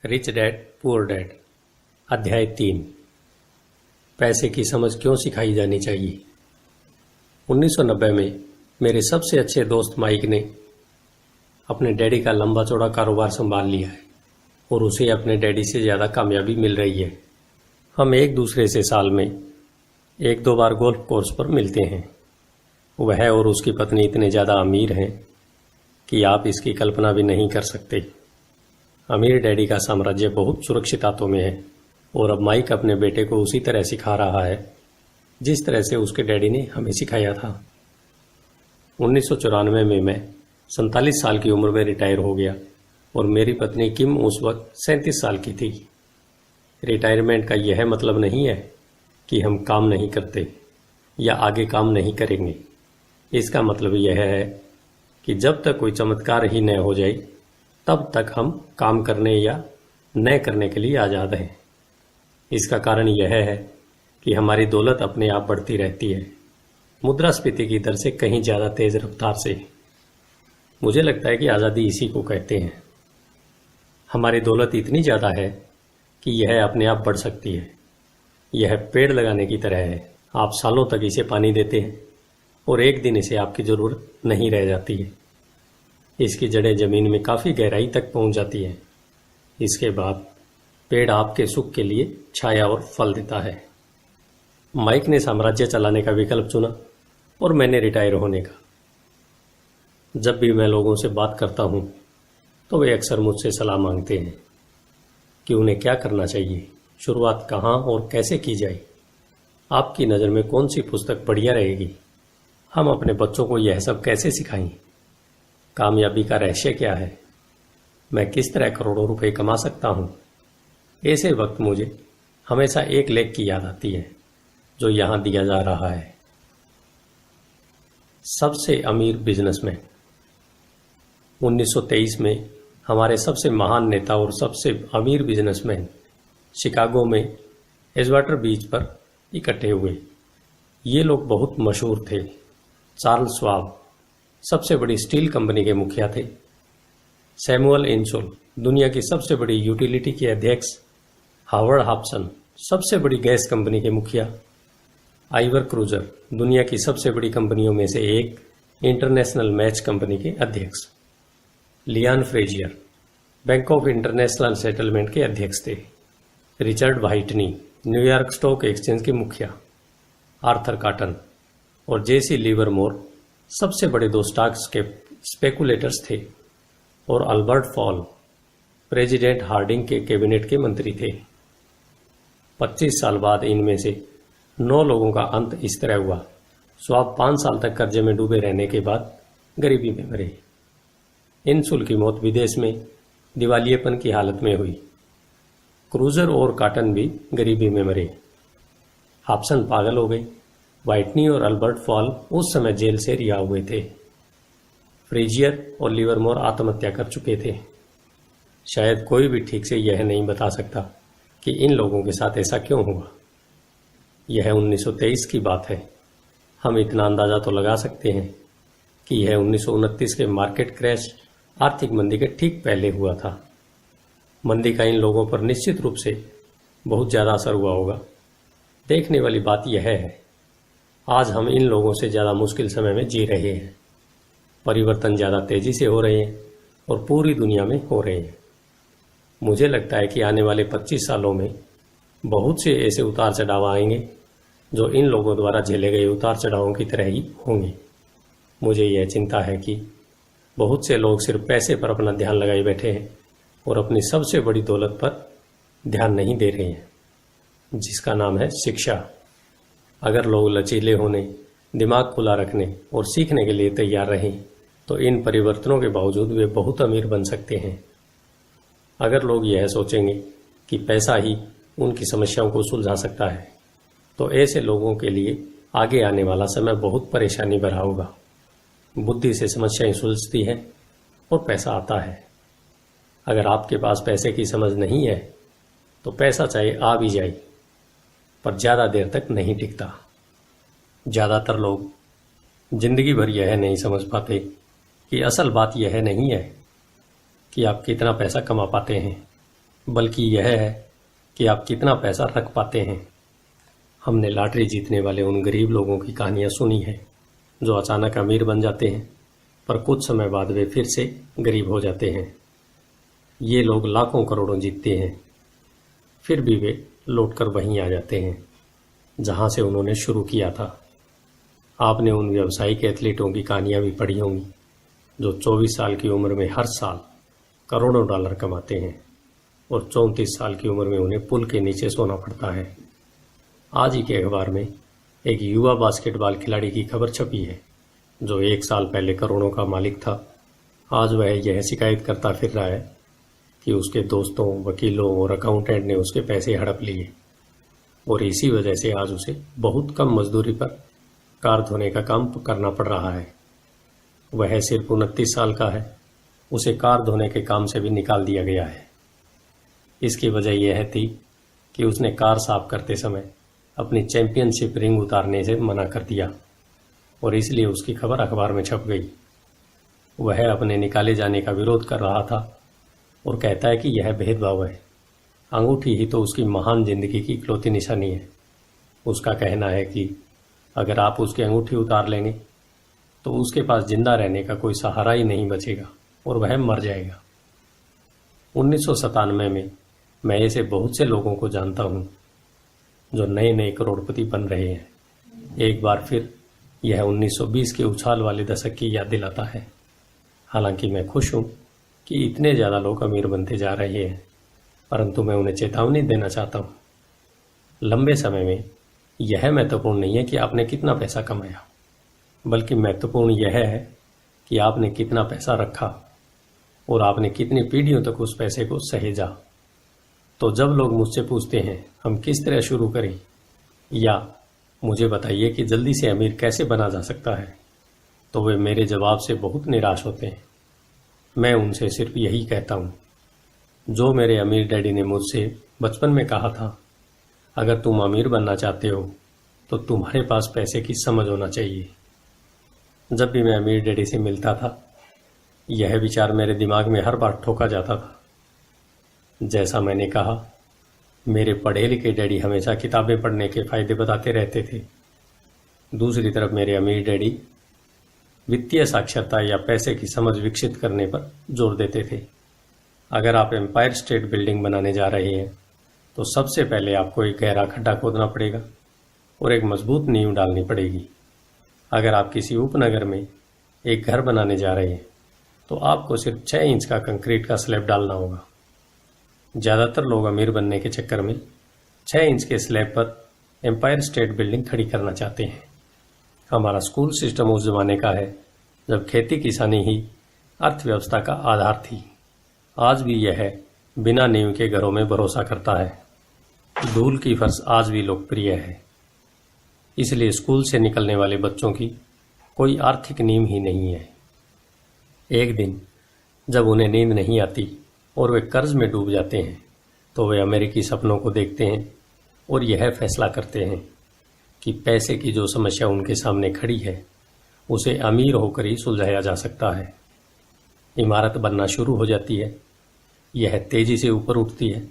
Rich dad poor dad अध्याय 3। पैसे की समझ क्यों सिखाई जानी चाहिए। 1990 में मेरे सबसे अच्छे दोस्त माइक ने अपने डैडी का लंबा चौड़ा कारोबार संभाल लिया है और उसे अपने डैडी से ज़्यादा कामयाबी मिल रही है। हम एक दूसरे से साल में 1-2 बार गोल्फ कोर्स पर मिलते हैं। वह और उसकी पत्नी इतने ज़्यादा अमीर हैं कि आप इसकी कल्पना भी नहीं कर सकते। अमीर डैडी का साम्राज्य बहुत सुरक्षित हाथों में है और अब माइक अपने बेटे को उसी तरह सिखा रहा है जिस तरह से उसके डैडी ने हमें सिखाया था। 1994 में मैं 47 साल की उम्र में रिटायर हो गया और मेरी पत्नी किम उस वक्त 37 साल की थी। रिटायरमेंट का यह मतलब नहीं है कि हम काम नहीं करते या आगे काम नहीं करेंगे। इसका मतलब यह है कि जब तक कोई चमत्कार ही न हो जाए तब तक हम काम करने या न करने के लिए आज़ाद हैं। इसका कारण यह है कि हमारी दौलत अपने आप बढ़ती रहती है, मुद्रास्फीति की दर से कहीं ज़्यादा तेज़ रफ्तार से। मुझे लगता है कि आज़ादी इसी को कहते हैं। हमारी दौलत इतनी ज़्यादा है कि यह अपने आप बढ़ सकती है। यह पेड़ लगाने की तरह है। आप सालों तक इसे पानी देते हैं और एक दिन इसे आपकी ज़रूरत नहीं रह जाती है। इसकी जड़ें ज़मीन में काफ़ी गहराई तक पहुंच जाती हैं। इसके बाद पेड़ आपके सुख के लिए छाया और फल देता है। माइक ने साम्राज्य चलाने का विकल्प चुना और मैंने रिटायर होने का। जब भी मैं लोगों से बात करता हूं तो वे अक्सर मुझसे सलाह मांगते हैं कि उन्हें क्या करना चाहिए, शुरुआत कहां और कैसे की जाए। आपकी नज़र में कौन सी पुस्तक बढ़िया रहेगी? हम अपने बच्चों को यह सब कैसे सिखाएं? कामयाबी का रहस्य क्या है? मैं किस तरह करोड़ों रुपए कमा सकता हूं? ऐसे वक्त मुझे हमेशा एक लेख की याद आती है जो यहां दिया जा रहा है। सबसे अमीर बिजनेसमैन। 1923 में हमारे सबसे महान नेता और सबसे अमीर बिजनेसमैन शिकागो में एजवाटर बीच पर इकट्ठे हुए। ये लोग बहुत मशहूर थे। चार्ल्स श्वाब सबसे बड़ी स्टील कंपनी के मुखिया थे। सैमुअल इंसोल दुनिया की सबसे बड़ी यूटिलिटी के अध्यक्ष। हावर्ड हॉब्सन सबसे बड़ी गैस कंपनी के मुखिया। आइवर क्रूजर दुनिया की सबसे बड़ी कंपनियों में से एक, इंटरनेशनल मैच कंपनी के अध्यक्ष। Lian Frazier bank of international settlement के अध्यक्ष थे। रिचर्ड व्हाइटनी न्यूयॉर्क स्टॉक एक्सचेंज के मुखिया। आर्थर कॉटन और जेसी लिवरमोर सबसे बड़े 2 स्टॉक स्पेकुलेटर्स थे और अल्बर्ट फॉल प्रेसिडेंट हार्डिंग के कैबिनेट के मंत्री थे। 25 साल बाद इनमें से 9 लोगों का अंत इस तरह हुआ। श्वाब 5 साल तक कर्जे में डूबे रहने के बाद गरीबी में मरे। इंसुल की मौत विदेश में दिवालियेपन की हालत में हुई। क्रूजर और कॉटन भी गरीबी में मरे। हॉब्सन पागल हो गए। व्हाइटनी और अल्बर्ट फॉल उस समय जेल से रिहा हुए थे। फ्रेजियर और लिवरमोर आत्महत्या कर चुके थे। शायद कोई भी ठीक से यह नहीं बता सकता कि इन लोगों के साथ ऐसा क्यों हुआ। यह 1923 की बात है। हम इतना अंदाजा तो लगा सकते हैं कि यह 1929 के मार्केट क्रैश आर्थिक मंदी के ठीक पहले हुआ था। मंदी का इन लोगों पर निश्चित रूप से बहुत ज़्यादा असर हुआ होगा। देखने वाली बात यह है, आज हम इन लोगों से ज़्यादा मुश्किल समय में जी रहे हैं। परिवर्तन ज़्यादा तेज़ी से हो रहे हैं और पूरी दुनिया में हो रहे हैं। मुझे लगता है कि आने वाले 25 सालों में बहुत से ऐसे उतार चढ़ाव आएंगे जो इन लोगों द्वारा झेले गए उतार चढ़ावों की तरह ही होंगे। मुझे यह चिंता है कि बहुत से लोग सिर्फ पैसे पर अपना ध्यान लगाए बैठे हैं और अपनी सबसे बड़ी दौलत पर ध्यान नहीं दे रहे हैं, जिसका नाम है शिक्षा। अगर लोग लचीले होने, दिमाग खुला रखने और सीखने के लिए तैयार रहें तो इन परिवर्तनों के बावजूद वे बहुत अमीर बन सकते हैं। अगर लोग यह सोचेंगे कि पैसा ही उनकी समस्याओं को सुलझा सकता है तो ऐसे लोगों के लिए आगे आने वाला समय बहुत परेशानी भरा होगा। बुद्धि से समस्याएं सुलझती हैं और पैसा आता है। अगर आपके पास पैसे की समझ नहीं है तो पैसा चाहे आ भी जाए पर ज़्यादा देर तक नहीं टिकता। ज़्यादातर लोग जिंदगी भर यह नहीं समझ पाते कि असल बात यह नहीं है कि आप कितना पैसा कमा पाते हैं, बल्कि यह है कि आप कितना पैसा रख पाते हैं। हमने लॉटरी जीतने वाले उन गरीब लोगों की कहानियां सुनी है जो अचानक अमीर बन जाते हैं, पर कुछ समय बाद वे फिर से गरीब हो जाते हैं। ये लोग लाखों करोड़ों जीतते हैं, फिर भी वे लौटकर वहीं आ जाते हैं जहां से उन्होंने शुरू किया था। आपने उन व्यावसायिक एथलीटों की कहानियां भी पढ़ी होंगी जो 24 साल की उम्र में हर साल करोड़ों डॉलर कमाते हैं और 34 साल की उम्र में उन्हें पुल के नीचे सोना पड़ता है। आज ही के अखबार में एक युवा बास्केटबॉल खिलाड़ी की खबर छपी है जो 1 साल पहले करोड़ों का मालिक था। आज वह यह शिकायत करता फिर रहा है कि उसके दोस्तों, वकीलों और अकाउंटेंट ने उसके पैसे हड़प लिए और इसी वजह से आज उसे बहुत कम मजदूरी पर कार धोने का काम करना पड़ रहा है। वह सिर्फ 29 साल का है, उसे कार धोने के काम से भी निकाल दिया गया है। इसकी वजह यह थी कि उसने कार साफ करते समय अपनी चैंपियनशिप रिंग उतारने से मना कर दिया और इसलिए उसकी खबर अखबार में छप गई। वह अपने निकाले जाने का विरोध कर रहा था और कहता है कि यह भेदभाव है। अंगूठी ही तो उसकी महान जिंदगी की इकलौती निशानी है। उसका कहना है कि अगर आप उसकी अंगूठी उतार लेंगे तो उसके पास जिंदा रहने का कोई सहारा ही नहीं बचेगा और वह मर जाएगा। 1997 में मैं ऐसे बहुत से लोगों को जानता हूं जो नए नए करोड़पति बन रहे हैं। एक बार फिर यह 1920 के उछाल वाले दशक की याद दिलाता है। हालांकि मैं खुश हूं कि इतने ज़्यादा लोग अमीर बनते जा रहे हैं, परंतु मैं उन्हें चेतावनी देना चाहता हूं। लंबे समय में यह महत्वपूर्ण नहीं है कि आपने कितना पैसा कमाया, बल्कि महत्वपूर्ण यह है कि आपने कितना पैसा रखा और आपने कितनी पीढ़ियों तक उस पैसे को सहेजा। तो जब लोग मुझसे पूछते हैं हम किस तरह शुरू करें या मुझे बताइए कि जल्दी से अमीर कैसे बना जा सकता है, तो वे मेरे जवाब से बहुत निराश होते हैं। मैं उनसे सिर्फ यही कहता हूँ जो मेरे अमीर डैडी ने मुझसे बचपन में कहा था, अगर तुम अमीर बनना चाहते हो तो तुम्हारे पास पैसे की समझ होना चाहिए। जब भी मैं अमीर डैडी से मिलता था यह विचार मेरे दिमाग में हर बार ठोका जाता था। जैसा मैंने कहा, मेरे पढ़े लिखे डैडी हमेशा किताबें पढ़ने के फायदे बताते रहते थे। दूसरी तरफ मेरे अमीर डैडी वित्तीय साक्षरता या पैसे की समझ विकसित करने पर जोर देते थे। अगर आप एम्पायर स्टेट बिल्डिंग बनाने जा रहे हैं तो सबसे पहले आपको एक गहरा खड्डा खोदना पड़ेगा और एक मजबूत नींव डालनी पड़ेगी। अगर आप किसी उपनगर में एक घर बनाने जा रहे हैं तो आपको सिर्फ 6 इंच का कंक्रीट का स्लैब डालना होगा। ज़्यादातर लोग अमीर बनने के चक्कर में 6 इंच के स्लैब पर एम्पायर स्टेट बिल्डिंग खड़ी करना चाहते हैं। हमारा स्कूल सिस्टम उस जमाने का है जब खेती किसानी ही अर्थव्यवस्था का आधार थी। आज भी यह बिना नींव के घरों में भरोसा करता है। धूल की फर्श आज भी लोकप्रिय है, इसलिए स्कूल से निकलने वाले बच्चों की कोई आर्थिक नींव ही नहीं है। एक दिन जब उन्हें नींद नहीं आती और वे कर्ज में डूब जाते हैं तो वे अमेरिकी सपनों को देखते हैं और यह फैसला करते हैं कि पैसे की जो समस्या उनके सामने खड़ी है उसे अमीर होकर ही सुलझाया जा सकता है। इमारत बनना शुरू हो जाती है, यह तेजी से ऊपर उठती है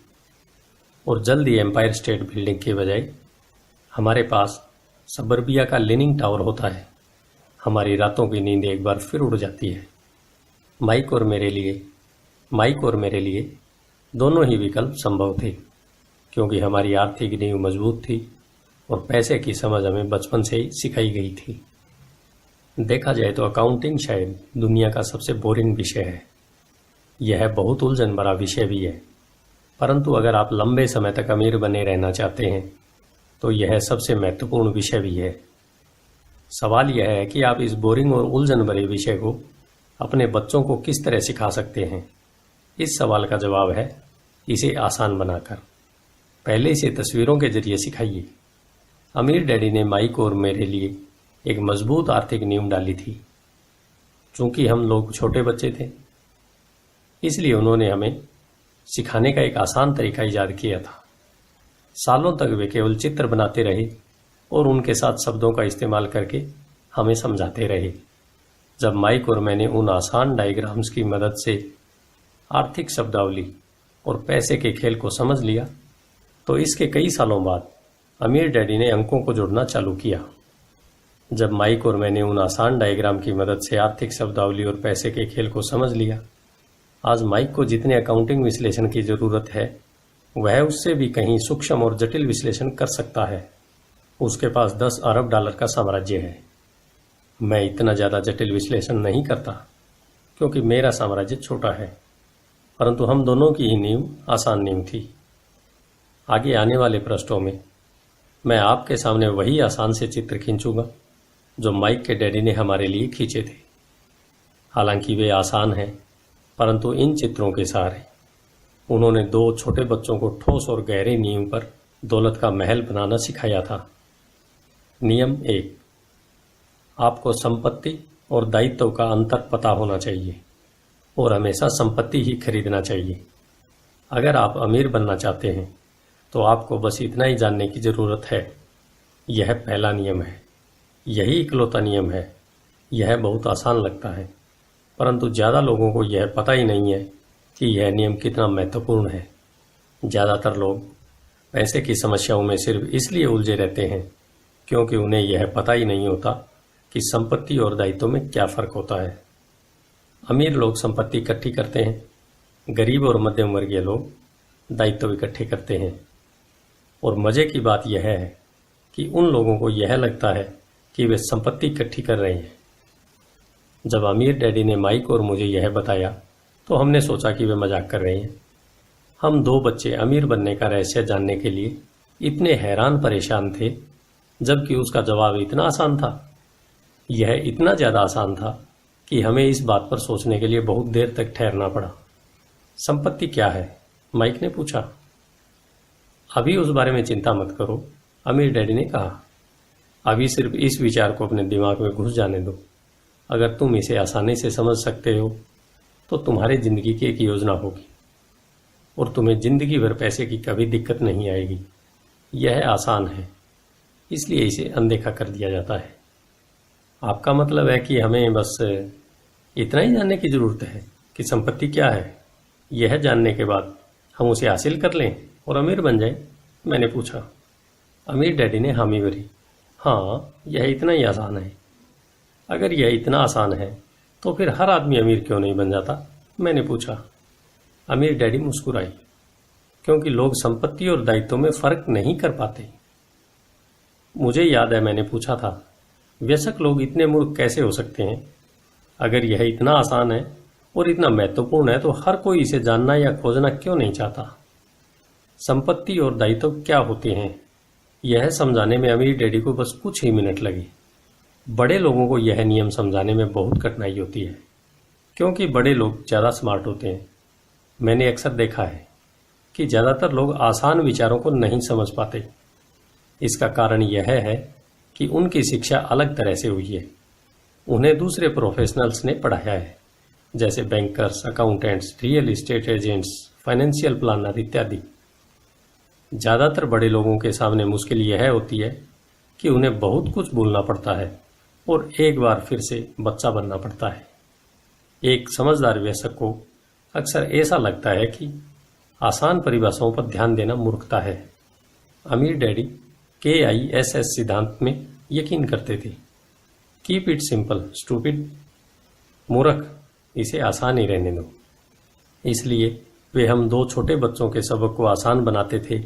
और जल्द ही एम्पायर स्टेट बिल्डिंग के बजाय हमारे पास सबर्बिया का लीनिंग टावर होता है। हमारी रातों की नींद एक बार फिर उड़ जाती है। माइक और मेरे लिए दोनों ही विकल्प संभव थे, क्योंकि हमारी आर्थिक नींव मजबूत थी और पैसे की समझ हमें बचपन से ही सिखाई गई थी। देखा जाए तो अकाउंटिंग शायद दुनिया का सबसे बोरिंग विषय है। यह बहुत उलझन भरा विषय भी है, परंतु अगर आप लंबे समय तक अमीर बने रहना चाहते हैं तो यह सबसे महत्वपूर्ण विषय भी है। सवाल यह है कि आप इस बोरिंग और उलझन भरे विषय को अपने बच्चों को किस तरह सिखा सकते हैं। इस सवाल का जवाब है इसे आसान बनाकर। पहले इसे तस्वीरों के जरिए सिखाइए। अमीर डैडी ने माइक और मेरे लिए एक मजबूत आर्थिक नींव डाली थी। चूंकि हम लोग छोटे बच्चे थे, इसलिए उन्होंने हमें सिखाने का एक आसान तरीका ईजाद किया था। सालों तक वे केवल चित्र बनाते रहे और उनके साथ शब्दों का इस्तेमाल करके हमें समझाते रहे। जब माइक और मैंने उन आसान डायग्राम्स की मदद से आर्थिक शब्दावली और पैसे के खेल को समझ लिया तो इसके कई सालों बाद अमीर डैडी ने अंकों को जोड़ना चालू किया। जब माइक और मैंने उन आसान डायग्राम की मदद से आर्थिक शब्दावली और पैसे के खेल को समझ लिया, आज माइक को जितने अकाउंटिंग विश्लेषण की जरूरत है वह उससे भी कहीं सूक्ष्म और जटिल विश्लेषण कर सकता है। उसके पास 10 अरब डॉलर का साम्राज्य है। मैं इतना ज़्यादा जटिल विश्लेषण नहीं करता क्योंकि मेरा साम्राज्य छोटा है, परंतु हम दोनों की ही नींव आसान नींव थी। आगे आने वाले पृष्ठों में मैं आपके सामने वही आसान से चित्र खींचूंगा जो माइक के डैडी ने हमारे लिए खींचे थे। हालांकि वे आसान हैं, परंतु इन चित्रों के सहारे उन्होंने 2 छोटे बच्चों को ठोस और गहरे नींव पर दौलत का महल बनाना सिखाया था। नियम 1, आपको संपत्ति और दायित्व का अंतर पता होना चाहिए और हमेशा संपत्ति ही खरीदना चाहिए। अगर आप अमीर बनना चाहते हैं तो आपको बस इतना ही जानने की जरूरत है। यह पहला नियम है, यही इकलौता नियम है। यह बहुत आसान लगता है, परंतु ज़्यादा लोगों को यह पता ही नहीं है कि यह नियम कितना महत्वपूर्ण है। ज़्यादातर लोग पैसे की समस्याओं में सिर्फ इसलिए उलझे रहते हैं क्योंकि उन्हें यह पता ही नहीं होता कि संपत्ति और दायित्व में क्या फ़र्क होता है। अमीर लोग संपत्ति इकट्ठी करते हैं, गरीब और मध्यम वर्गीय लोग दायित्व इकट्ठे करते हैं। और मज़े की बात यह है कि उन लोगों को यह लगता है कि वे संपत्ति इकट्ठी कर रहे हैं। जब अमीर डैडी ने माइक और मुझे यह बताया तो हमने सोचा कि वे मजाक कर रहे हैं। हम 2 बच्चे अमीर बनने का रहस्य जानने के लिए इतने हैरान परेशान थे, जबकि उसका जवाब इतना आसान था। यह इतना ज़्यादा आसान था कि हमें इस बात पर सोचने के लिए बहुत देर तक ठहरना पड़ा। संपत्ति क्या है? माइक ने पूछा। अभी उस बारे में चिंता मत करो, अमीर डैडी ने कहा। अभी सिर्फ इस विचार को अपने दिमाग में घुस जाने दो। अगर तुम इसे आसानी से समझ सकते हो तो तुम्हारी जिंदगी की एक योजना होगी और तुम्हें जिंदगी भर पैसे की कभी दिक्कत नहीं आएगी। यह आसान है, इसलिए इसे अनदेखा कर दिया जाता है। आपका मतलब है कि हमें बस इतना ही जानने की जरूरत है कि संपत्ति क्या है। यह जानने के बाद हम उसे हासिल कर लें और अमीर बन जाएं? मैंने पूछा। अमीर डैडी ने हामी भरी। हाँ, यह इतना ही आसान है। अगर यह इतना आसान है तो फिर हर आदमी अमीर क्यों नहीं बन जाता? मैंने पूछा। अमीर डैडी मुस्कुराई। क्योंकि लोग संपत्ति और दायित्व में फर्क नहीं कर पाते। मुझे याद है मैंने पूछा था, वयस्क लोग इतने मूर्ख कैसे हो सकते हैं? अगर यह इतना आसान है और इतना महत्वपूर्ण है तो हर कोई इसे जानना या खोजना क्यों नहीं चाहता? संपत्ति और दायित्व क्या होते हैं, यह समझाने में अमीर डैडी को बस कुछ ही मिनट लगे। बड़े लोगों को यह नियम समझाने में बहुत कठिनाई होती है क्योंकि बड़े लोग ज़्यादा स्मार्ट होते हैं। मैंने अक्सर देखा है कि ज़्यादातर लोग आसान विचारों को नहीं समझ पाते। इसका कारण यह है कि उनकी शिक्षा अलग तरह से हुई है। उन्हें दूसरे प्रोफेशनल्स ने पढ़ाया है, जैसे bankers, accountants, real estate agents, financial planner इत्यादि। ज़्यादातर बड़े लोगों के सामने मुश्किल यह होती है कि उन्हें बहुत कुछ भूलना पड़ता है और एक बार फिर से बच्चा बनना पड़ता है। एक समझदार वयस्क को अक्सर ऐसा लगता है कि आसान परिभाषाओं पर ध्यान देना मूर्खता है। अमीर डैडी KISS सिद्धांत में यकीन करते थे। Keep it simple stupid. मूर्ख, इसे आसान ही रहने दो। इसलिए वे हम 2 छोटे बच्चों के सबक को आसान बनाते थे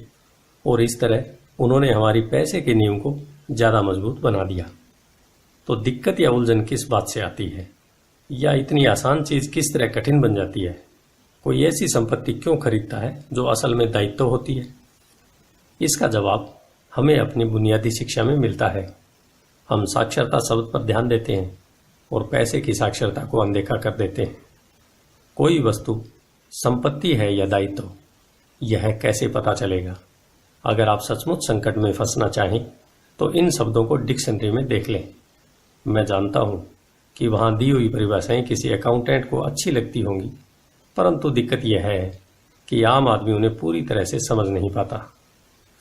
और इस तरह उन्होंने हमारी पैसे की नींव को ज़्यादा मजबूत बना दिया। तो दिक्कत या उलझन किस बात से आती है, या इतनी आसान चीज़ किस तरह कठिन बन जाती है? कोई ऐसी संपत्ति क्यों खरीदता है जो असल में दायित्व होती है? इसका जवाब हमें अपनी बुनियादी शिक्षा में मिलता है। हम साक्षरता शब्द पर ध्यान देते हैं और पैसे की साक्षरता को अनदेखा कर देते हैं। कोई वस्तु संपत्ति है या दायित्व, यह कैसे पता चलेगा? अगर आप सचमुच संकट में फंसना चाहें तो इन शब्दों को डिक्शनरी में देख लें। मैं जानता हूं कि वहां दी हुई परिभाषाएं किसी अकाउंटेंट को अच्छी लगती होंगी, परंतु दिक्कत यह है कि आम आदमी उन्हें पूरी तरह से समझ नहीं पाता।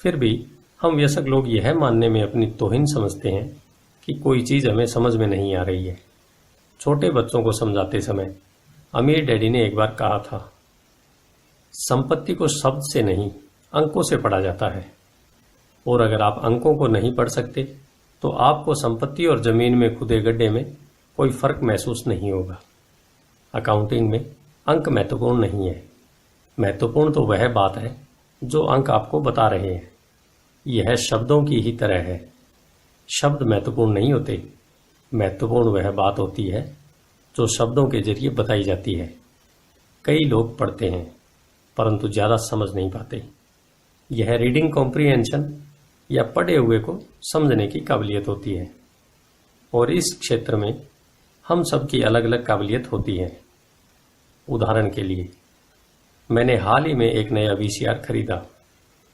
फिर भी हम वयस्क लोग यह मानने में अपनी तौहीन समझते हैं कि कोई चीज़ हमें समझ में नहीं आ रही है। छोटे बच्चों को समझाते समय अमीर डैडी ने एक बार कहा था, संपत्ति को शब्द से नहीं, अंकों से पढ़ा जाता है। और अगर आप अंकों को नहीं पढ़ सकते तो आपको संपत्ति और जमीन में खुदे गड्ढे में कोई फर्क महसूस नहीं होगा। अकाउंटिंग में अंक महत्वपूर्ण नहीं है। महत्वपूर्ण तो वह बात है जो अंक आपको बता रहे हैं। यह शब्दों की ही तरह है। शब्द महत्वपूर्ण नहीं होते। महत्वपूर्ण वह बात होती है जो शब्दों के जरिए बताई जाती है। कई लोग पढ़ते हैं परंतु ज़्यादा समझ नहीं पाते। यह रीडिंग कॉम्प्रिहेंशन या पढ़े हुए को समझने की काबिलियत होती है। और इस क्षेत्र में हम सब की अलग अलग काबिलियत होती है। उदाहरण के लिए, मैंने हाल ही में एक नया VCR खरीदा।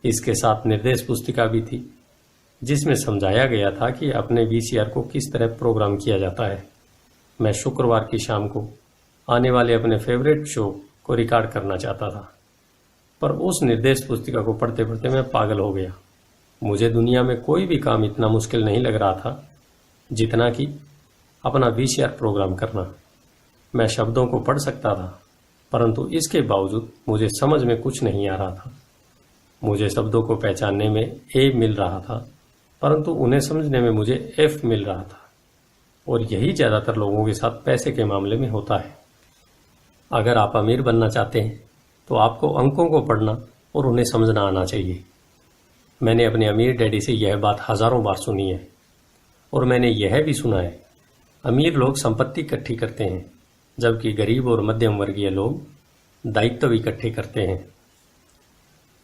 इसके साथ निर्देश पुस्तिका भी थी जिसमें समझाया गया था कि अपने VCR को किस तरह प्रोग्राम किया जाता है। मैं शुक्रवार की शाम को आने वाले अपने फेवरेट शो को रिकॉर्ड करना चाहता था, पर उस निर्देश पुस्तिका को पढ़ते पढ़ते मैं पागल हो गया। मुझे दुनिया में कोई भी काम इतना मुश्किल नहीं लग रहा था जितना कि अपना VCR प्रोग्राम करना। मैं शब्दों को पढ़ सकता था परंतु इसके बावजूद मुझे समझ में कुछ नहीं आ रहा था। मुझे शब्दों को पहचानने में A मिल रहा था परंतु उन्हें समझने में मुझे F मिल रहा था। और यही ज़्यादातर लोगों के साथ पैसे के मामले में होता है। अगर आप अमीर बनना चाहते हैं तो आपको अंकों को पढ़ना और उन्हें समझना आना चाहिए। मैंने अपने अमीर डैडी से यह बात हज़ारों बार सुनी है। और मैंने यह भी सुना है, अमीर लोग संपत्ति इकट्ठी करते हैं जबकि गरीब और मध्यम वर्गीय लोग दायित्व इकट्ठे करते हैं।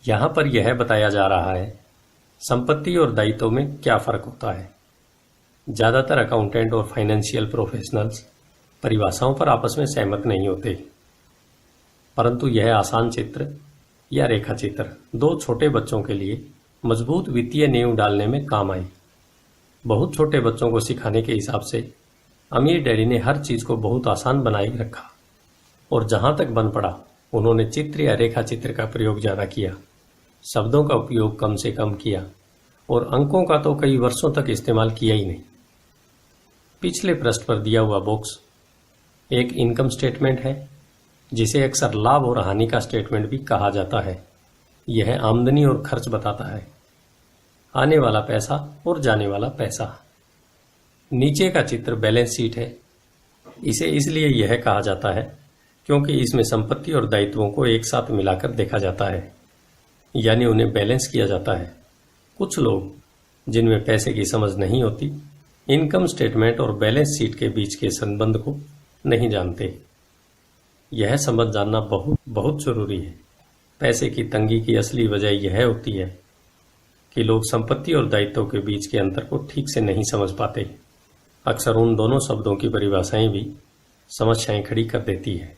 यहाँ पर यह बताया जा रहा है संपत्ति और दायित्व में क्या फ़र्क होता है। ज़्यादातर अकाउंटेंट और फाइनेंशियल प्रोफेशनल्स परिभाषाओं पर आपस में सहमत नहीं होते, परंतु यह आसान चित्र या रेखा चित्र 2 छोटे बच्चों के लिए मजबूत वित्तीय नींव डालने में काम आई। बहुत छोटे बच्चों को सिखाने के हिसाब से अमीर डैडी ने हर चीज़ को बहुत आसान बनाए रखा और जहाँ तक बन पड़ा उन्होंने चित्र या रेखा चित्र का प्रयोग ज़्यादा किया, शब्दों का उपयोग कम से कम किया और अंकों का तो कई वर्षों तक इस्तेमाल किया ही नहीं। पिछले पृष्ठ पर दिया हुआ बॉक्स एक इनकम स्टेटमेंट है जिसे अक्सर लाभ और हानि का स्टेटमेंट भी कहा जाता है। यह आमदनी और खर्च बताता है, आने वाला पैसा और जाने वाला पैसा। नीचे का चित्र बैलेंस शीट है। इसे इसलिए यह कहा जाता है क्योंकि इसमें संपत्ति और दायित्वों को एक साथ मिलाकर देखा जाता है, यानी उन्हें बैलेंस किया जाता है। कुछ लोग जिनमें पैसे की समझ नहीं होती इनकम स्टेटमेंट और बैलेंस शीट के बीच के संबंध को नहीं जानते। यह समझ जानना बहुत जरूरी है। पैसे की तंगी की असली वजह यह होती है कि लोग संपत्ति और दायित्व के बीच के अंतर को ठीक से नहीं समझ पाते। अक्सर उन दोनों शब्दों की परिभाषाएं भी समस्याएं खड़ी कर देती है।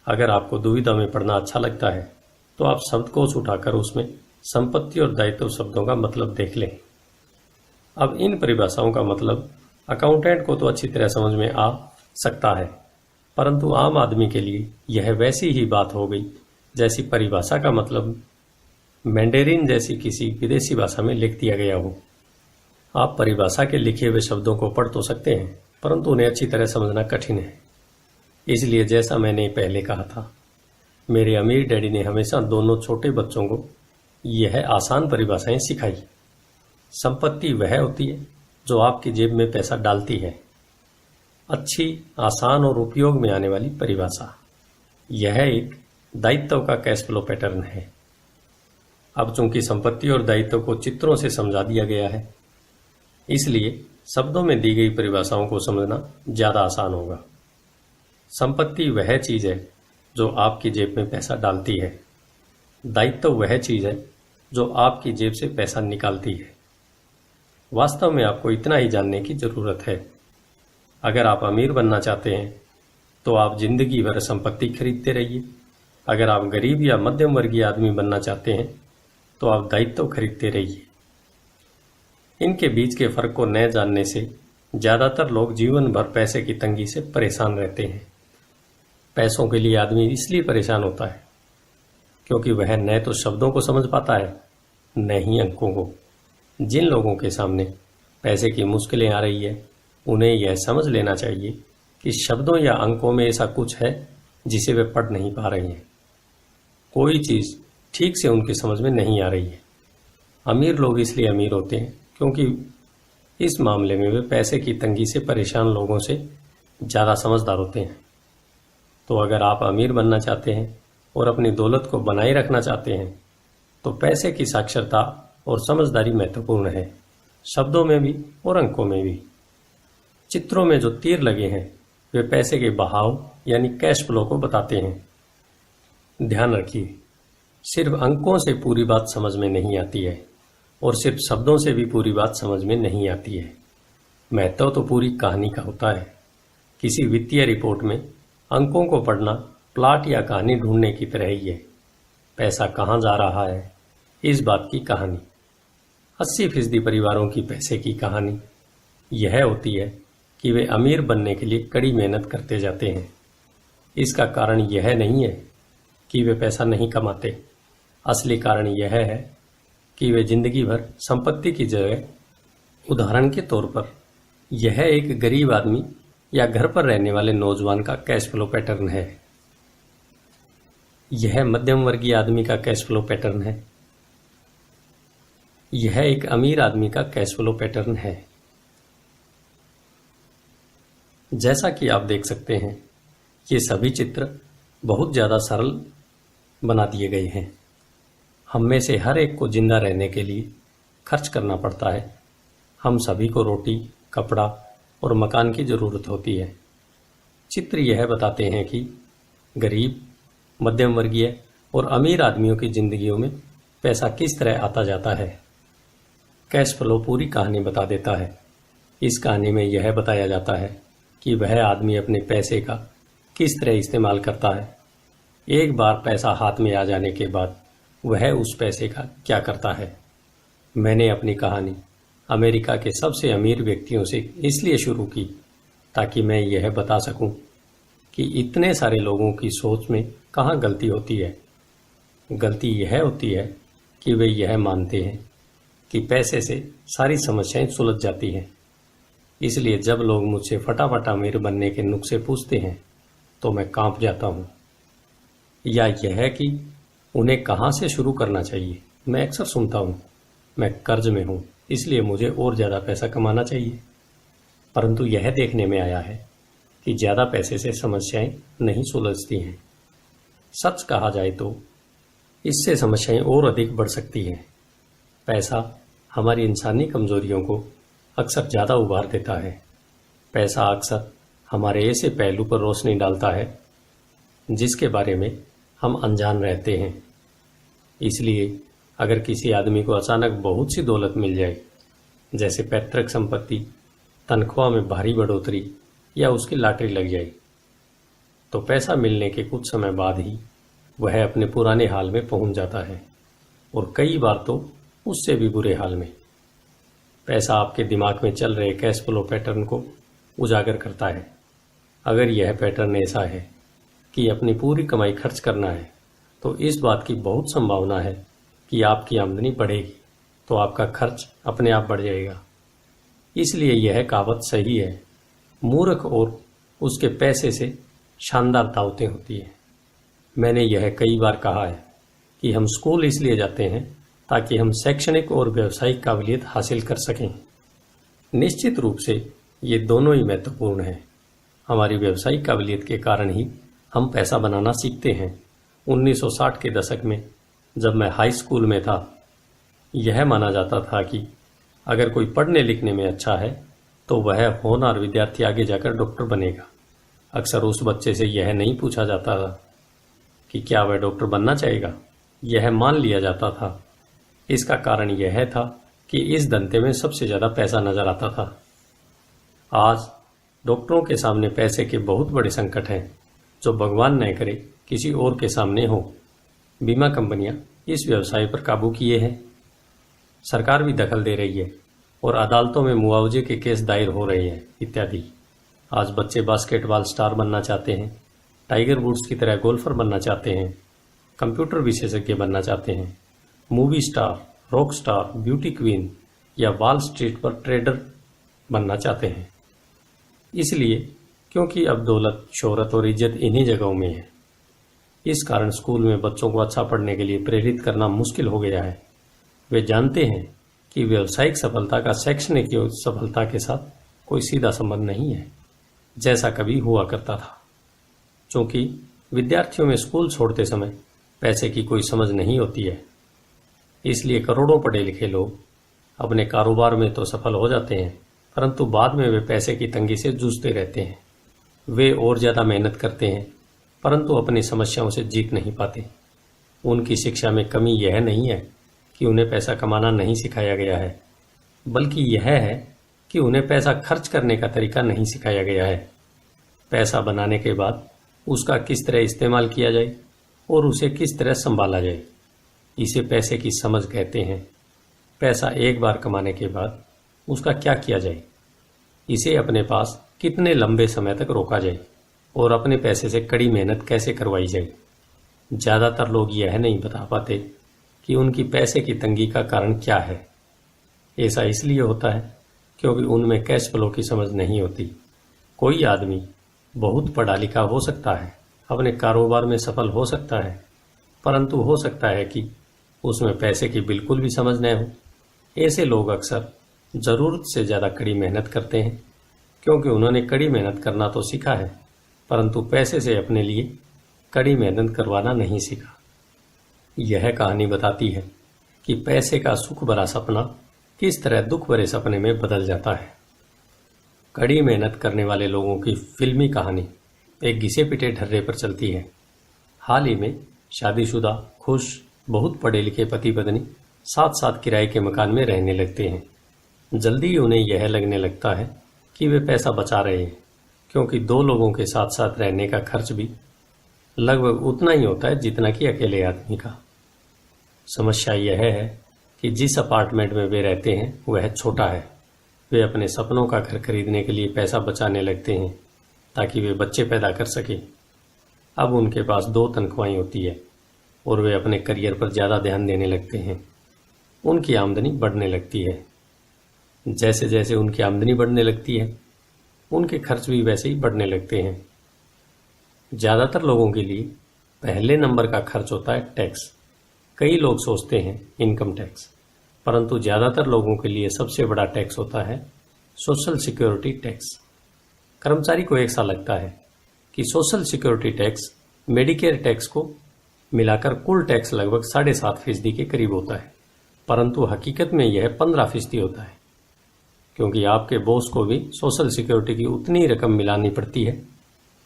अगर आपको दुविधा में पढ़ना अच्छा लगता है तो आप शब्दकोश उठाकर उसमें संपत्ति और दायित्व शब्दों का मतलब देख लें। अब इन परिभाषाओं का मतलब अकाउंटेंट को तो अच्छी तरह समझ में आ सकता है, परंतु आम आदमी के लिए यह वैसी ही बात हो गई जैसी परिभाषा का मतलब मैंडेरिन जैसी किसी विदेशी भाषा में लिख दिया गया हो। आप परिभाषा के लिखे हुए शब्दों को पढ़ तो सकते हैं परंतु उन्हें अच्छी तरह समझना कठिन है। इसलिए जैसा मैंने पहले कहा था, मेरे अमीर डैडी ने हमेशा दोनों छोटे बच्चों को यह आसान परिभाषाएं सिखाई। संपत्ति वह होती है जो आपकी जेब में पैसा डालती है। अच्छी, आसान और उपयोग में आने वाली परिभाषा। यह एक दायित्व का कैश फ्लो पैटर्न है। अब चूंकि संपत्ति और दायित्व को चित्रों से समझा दिया गया है, इसलिए शब्दों में दी गई परिभाषाओं को समझना ज्यादा आसान होगा। संपत्ति वह चीज है जो आपकी जेब में पैसा डालती है। दायित्व वह चीज है जो आपकी जेब से पैसा निकालती है। वास्तव में आपको इतना ही जानने की जरूरत है। अगर आप अमीर बनना चाहते हैं तो आप जिंदगी भर संपत्ति खरीदते रहिए। अगर आप गरीब या मध्यम वर्गीय आदमी बनना चाहते हैं तो आप दायित्व खरीदते रहिए। इनके बीच के फर्क को न जानने से ज्यादातर लोग जीवन भर पैसे की तंगी से परेशान रहते हैं। पैसों के लिए आदमी इसलिए परेशान होता है क्योंकि वह न तो शब्दों को समझ पाता है न ही अंकों को। जिन लोगों के सामने पैसे की मुश्किलें आ रही है उन्हें यह समझ लेना चाहिए कि शब्दों या अंकों में ऐसा कुछ है जिसे वे पढ़ नहीं पा रहे हैं। कोई चीज़ ठीक से उनकी समझ में नहीं आ रही है। अमीर लोग इसलिए अमीर होते हैं क्योंकि इस मामले में वे पैसे की तंगी से परेशान लोगों से ज़्यादा समझदार होते हैं। तो अगर आप अमीर बनना चाहते हैं और अपनी दौलत को बनाए रखना चाहते हैं तो पैसे की साक्षरता और समझदारी महत्वपूर्ण है, शब्दों में भी और अंकों में भी। चित्रों में जो तीर लगे हैं वे पैसे के बहाव यानी कैश फ्लो को बताते हैं। ध्यान रखिए, सिर्फ अंकों से पूरी बात समझ में नहीं आती है और सिर्फ शब्दों से भी पूरी बात समझ में नहीं आती है। महत्व तो पूरी कहानी का होता है। किसी वित्तीय रिपोर्ट में अंकों को पढ़ना प्लाट या कहानी ढूंढने की तरह ही है। पैसा कहाँ जा रहा है, इस बात की कहानी। 80% परिवारों की पैसे की कहानी यह होती है कि वे अमीर बनने के लिए कड़ी मेहनत करते जाते हैं। इसका कारण यह नहीं है कि वे पैसा नहीं कमाते। असली कारण यह है कि वे जिंदगी भर संपत्ति की जगह, उदाहरण के तौर पर यह एक गरीब आदमी या घर पर रहने वाले नौजवान का कैश फ्लो पैटर्न है, यह मध्यम वर्गीय आदमी का कैश फ्लो पैटर्न है, यह एक अमीर आदमी का कैश फ्लो पैटर्न है। जैसा कि आप देख सकते हैं, ये सभी चित्र बहुत ज़्यादा सरल बना दिए गए हैं। हम में से हर एक को जिंदा रहने के लिए खर्च करना पड़ता है। हम सभी को रोटी, कपड़ा और मकान की ज़रूरत होती है। चित्र यह बताते हैं कि गरीब, मध्यम वर्गीय और अमीर आदमियों की जिंदगियों में पैसा किस तरह आता जाता है। कैश फ्लो पूरी कहानी बता देता है। इस कहानी में यह बताया जाता है कि वह आदमी अपने पैसे का किस तरह इस्तेमाल करता है। एक बार पैसा हाथ में आ जाने के बाद वह उस पैसे का क्या करता है। मैंने अपनी कहानी अमेरिका के सबसे अमीर व्यक्तियों से इसलिए शुरू की ताकि मैं यह बता सकूं कि इतने सारे लोगों की सोच में कहाँ गलती होती है। गलती यह होती है कि वे यह मानते हैं कि पैसे से सारी समस्याएं सुलझ जाती हैं। इसलिए जब लोग मुझसे फटाफट अमीर बनने के नुस्खे पूछते हैं तो मैं कांप जाता हूँ। या यह कि उन्हें कहाँ से शुरू करना चाहिए। मैं अक्सर सुनता हूँ, मैं कर्ज में हूँ इसलिए मुझे और ज़्यादा पैसा कमाना चाहिए। परंतु यह देखने में आया है कि ज़्यादा पैसे से समस्याएं नहीं सुलझती हैं। सच कहा जाए तो इससे समस्याएं और अधिक बढ़ सकती हैं। पैसा हमारी इंसानी कमजोरियों को अक्सर ज़्यादा उभार देता है। पैसा अक्सर हमारे ऐसे पहलू पर रोशनी डालता है जिसके बारे में हम अनजान रहते हैं। इसलिए अगर किसी आदमी को अचानक बहुत सी दौलत मिल जाए, जैसे पैतृक संपत्ति, तनख्वाह में भारी बढ़ोतरी या उसकी लॉटरी लग जाए, तो पैसा मिलने के कुछ समय बाद ही वह अपने पुराने हाल में पहुंच जाता है और कई बार तो उससे भी बुरे हाल में। पैसा आपके दिमाग में चल रहे कैश फ्लो पैटर्न को उजागर करता है। अगर यह पैटर्न ऐसा है कि अपनी पूरी कमाई खर्च करना है तो इस बात की बहुत संभावना है कि आपकी आमदनी बढ़ेगी तो आपका खर्च अपने आप बढ़ जाएगा। इसलिए यह कहावत सही है, मूर्ख और उसके पैसे से शानदार दावतें होती हैं। मैंने यह कई बार कहा है कि हम स्कूल इसलिए जाते हैं ताकि हम शैक्षणिक और व्यावसायिक काबिलियत हासिल कर सकें। निश्चित रूप से ये दोनों ही महत्वपूर्ण हैं। हमारी व्यावसायिक काबिलियत के कारण ही हम पैसा बनाना सीखते हैं। 1960 के दशक में जब मैं हाई स्कूल में था, यह माना जाता था कि अगर कोई पढ़ने लिखने में अच्छा है तो वह होनहार विद्यार्थी आगे जाकर डॉक्टर बनेगा। अक्सर उस बच्चे से यह नहीं पूछा जाता था कि क्या वह डॉक्टर बनना चाहेगा, यह मान लिया जाता था। इसका कारण यह था कि इस धंधे में सबसे ज़्यादा पैसा नजर आता था। आज डॉक्टरों के सामने पैसे के बहुत बड़े संकट हैं जो भगवान न करे किसी और के सामने हो। बीमा कंपनियां इस व्यवसाय पर काबू किए हैं, सरकार भी दखल दे रही है और अदालतों में मुआवजे के केस दायर हो रहे हैं इत्यादि। आज बच्चे बास्केटबॉल स्टार बनना चाहते हैं, टाइगर वुड्स की तरह गोल्फर बनना चाहते हैं, कंप्यूटर विशेषज्ञ बनना चाहते हैं, movie star, rock star, beauty queen या वॉल स्ट्रीट पर ट्रेडर बनना चाहते हैं। इसलिए क्योंकि अब दौलत, शोहरत और इज्जत इन्हीं जगहों में है। इस कारण स्कूल में बच्चों को अच्छा पढ़ने के लिए प्रेरित करना मुश्किल हो गया है। वे जानते हैं कि व्यावसायिक सफलता का शैक्षणिक सफलता के साथ कोई सीधा संबंध नहीं है, जैसा कभी हुआ करता था। क्योंकि विद्यार्थियों में स्कूल छोड़ते समय पैसे की कोई समझ नहीं होती है, इसलिए करोड़ों पढ़े लिखे लोग अपने कारोबार में तो सफल हो जाते हैं, परंतु बाद में वे पैसे की तंगी से जूझते रहते हैं। वे और ज़्यादा मेहनत करते हैं, परंतु अपनी समस्याओं से जीत नहीं पाते। उनकी शिक्षा में कमी यह नहीं है कि उन्हें पैसा कमाना नहीं सिखाया गया है, बल्कि यह है कि उन्हें पैसा खर्च करने का तरीका नहीं सिखाया गया है। पैसा बनाने के बाद उसका किस तरह इस्तेमाल किया जाए और उसे किस तरह संभाला जाए, इसे पैसे की समझ कहते हैं। पैसा एक बार कमाने के बाद उसका क्या किया जाए, इसे अपने पास कितने लंबे समय तक रोका जाए और अपने पैसे से कड़ी मेहनत कैसे करवाई जाए। ज़्यादातर लोग यह नहीं बता पाते कि उनकी पैसे की तंगी का कारण क्या है। ऐसा इसलिए होता है क्योंकि उनमें कैश फ्लो की समझ नहीं होती। कोई आदमी बहुत पढ़ा लिखा हो सकता है, अपने कारोबार में सफल हो सकता है, परंतु हो सकता है कि उसमें पैसे की बिल्कुल भी समझ न हो। ऐसे लोग अक्सर ज़रूरत से ज़्यादा कड़ी मेहनत करते हैं, क्योंकि उन्होंने कड़ी मेहनत करना तो सीखा है, परंतु पैसे से अपने लिए कड़ी मेहनत करवाना नहीं सीखा। यह कहानी बताती है कि पैसे का सुख भरा सपना किस तरह दुख भरे सपने में बदल जाता है। कड़ी मेहनत करने वाले लोगों की फिल्मी कहानी एक घिसे पिटे ढर्रे पर चलती है। हाल ही में शादीशुदा, खुश, बहुत पढ़े लिखे पति पत्नी साथ साथ किराए के मकान में रहने लगते हैं। जल्दी ही उन्हें यह लगने लगता है कि वे पैसा बचा रहे हैं, क्योंकि दो लोगों के साथ साथ रहने का खर्च भी लगभग उतना ही होता है जितना कि अकेले आदमी का। समस्या यह है कि जिस अपार्टमेंट में वे रहते हैं वह छोटा है। वे अपने सपनों का घर खरीदने के लिए पैसा बचाने लगते हैं ताकि वे बच्चे पैदा कर सकें। अब उनके पास 2 तनख्वाहें होती है और वे अपने करियर पर ज़्यादा ध्यान देने लगते हैं। उनकी आमदनी बढ़ने लगती है। जैसे जैसे उनकी आमदनी बढ़ने लगती है, उनके खर्च भी वैसे ही बढ़ने लगते हैं। ज़्यादातर लोगों के लिए पहले नंबर का खर्च होता है टैक्स। कई लोग सोचते हैं इनकम टैक्स, परंतु ज़्यादातर लोगों के लिए सबसे बड़ा टैक्स होता है सोशल सिक्योरिटी टैक्स। कर्मचारी को एक सा लगता है कि social security tax Medicare tax को मिलाकर कुल टैक्स लगभग 7.5% के करीब होता है, परंतु हकीकत में यह 15% होता है, क्योंकि आपके बॉस को भी सोशल सिक्योरिटी की उतनी रकम मिलानी पड़ती है।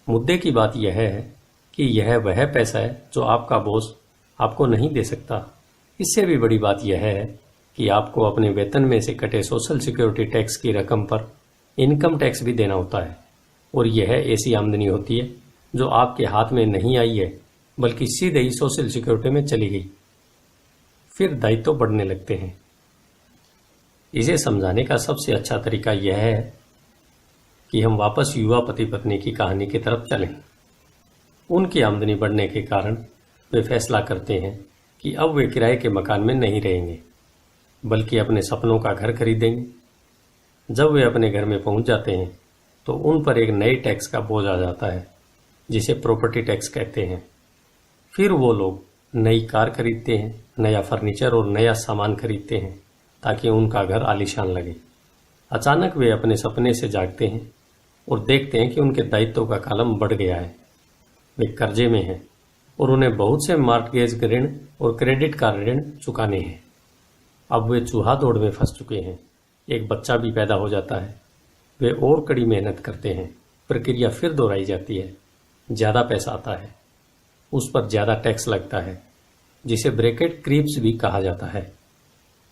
मुद्दे की बात यह है कि यह वह पैसा है जो आपका बॉस आपको नहीं दे सकता। इससे भी बड़ी बात यह है कि आपको अपने वेतन में से कटे सोशल सिक्योरिटी टैक्स की रकम पर इनकम टैक्स भी देना होता है, और यह ऐसी आमदनी होती है जो आपके हाथ में नहीं आई है, बल्कि सीधे ही सोशल सिक्योरिटी में चली गई। फिर दायित्व बढ़ने लगते हैं। इसे समझाने का सबसे अच्छा तरीका यह है कि हम वापस युवा पति पत्नी की कहानी की तरफ चलें। उनकी आमदनी बढ़ने के कारण वे फैसला करते हैं कि अब वे किराए के मकान में नहीं रहेंगे, बल्कि अपने सपनों का घर खरीदेंगे। जब वे अपने घर में पहुंच जाते हैं तो उन पर एक नए टैक्स का बोझ आ जाता है, जिसे प्रॉपर्टी टैक्स कहते हैं। फिर वो लोग नई कार खरीदते हैं, नया फर्नीचर और नया सामान खरीदते हैं ताकि उनका घर आलीशान लगे। अचानक वे अपने सपने से जागते हैं और देखते हैं कि उनके दायित्व का कॉलम बढ़ गया है। वे कर्जे में हैं और उन्हें बहुत से मॉर्टगेज ऋण और क्रेडिट कार्ड ऋण चुकाने हैं। अब वे चूहा दौड़ में फंस चुके हैं। एक बच्चा भी पैदा हो जाता है। वे और कड़ी मेहनत करते हैं। प्रक्रिया फिर दोहराई जाती है। ज़्यादा पैसा आता है, उस पर ज़्यादा टैक्स लगता है, जिसे ब्रैकेट क्रीप्स भी कहा जाता है।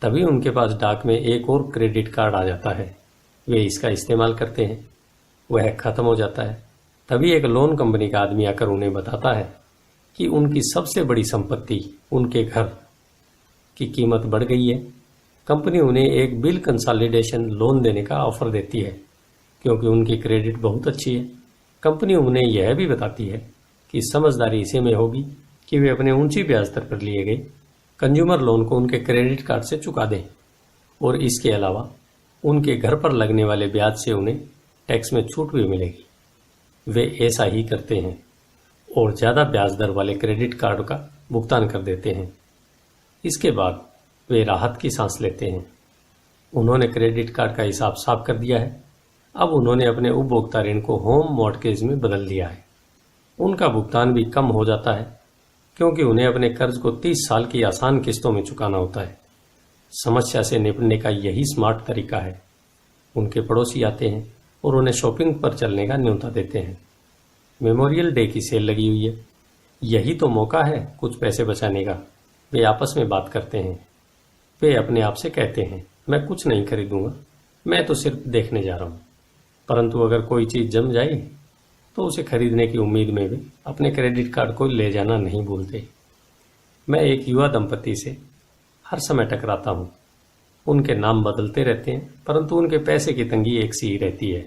तभी उनके पास डाक में एक और क्रेडिट कार्ड आ जाता है। वे इसका इस्तेमाल करते हैं, वह खत्म हो जाता है। तभी एक लोन कंपनी का आदमी आकर उन्हें बताता है कि उनकी सबसे बड़ी संपत्ति, उनके घर की कीमत बढ़ गई है। कंपनी उन्हें एक बिल कंसोलिडेशन लोन देने का ऑफर देती है, क्योंकि उनकी क्रेडिट बहुत अच्छी है। कंपनी उन्हें यह भी बताती है कि समझदारी इसी में होगी कि वे अपने ऊंची ब्याज दर पर लिए गए कंज्यूमर लोन को उनके क्रेडिट कार्ड से चुका दें, और इसके अलावा उनके घर पर लगने वाले ब्याज से उन्हें टैक्स में छूट भी मिलेगी। वे ऐसा ही करते हैं और ज़्यादा ब्याज दर वाले क्रेडिट कार्ड का भुगतान कर देते हैं। इसके बाद वे राहत की सांस लेते हैं। उन्होंने क्रेडिट कार्ड का हिसाब साफ कर दिया है। अब उन्होंने अपने उपभोक्ता ऋण को होम मॉर्टगेज में बदल दिया है। उनका भुगतान भी कम हो जाता है क्योंकि उन्हें अपने कर्ज को 30 साल की आसान किस्तों में चुकाना होता है। समस्या से निपटने का यही स्मार्ट तरीका है। उनके पड़ोसी आते हैं और उन्हें शॉपिंग पर चलने का न्योता देते हैं। मेमोरियल डे की सेल लगी हुई है, यही तो मौका है कुछ पैसे बचाने का। वे आपस में बात करते हैं। वे अपने आप से कहते हैं, मैं कुछ नहीं खरीदूंगा, मैं तो सिर्फ देखने जा रहा हूं। परंतु अगर कोई चीज जम जाए तो उसे खरीदने की उम्मीद में भी अपने क्रेडिट कार्ड को ले जाना नहीं भूलते। मैं एक युवा दंपति से हर समय टकराता हूँ। उनके नाम बदलते रहते हैं परंतु उनके पैसे की तंगी एक सी ही रहती है।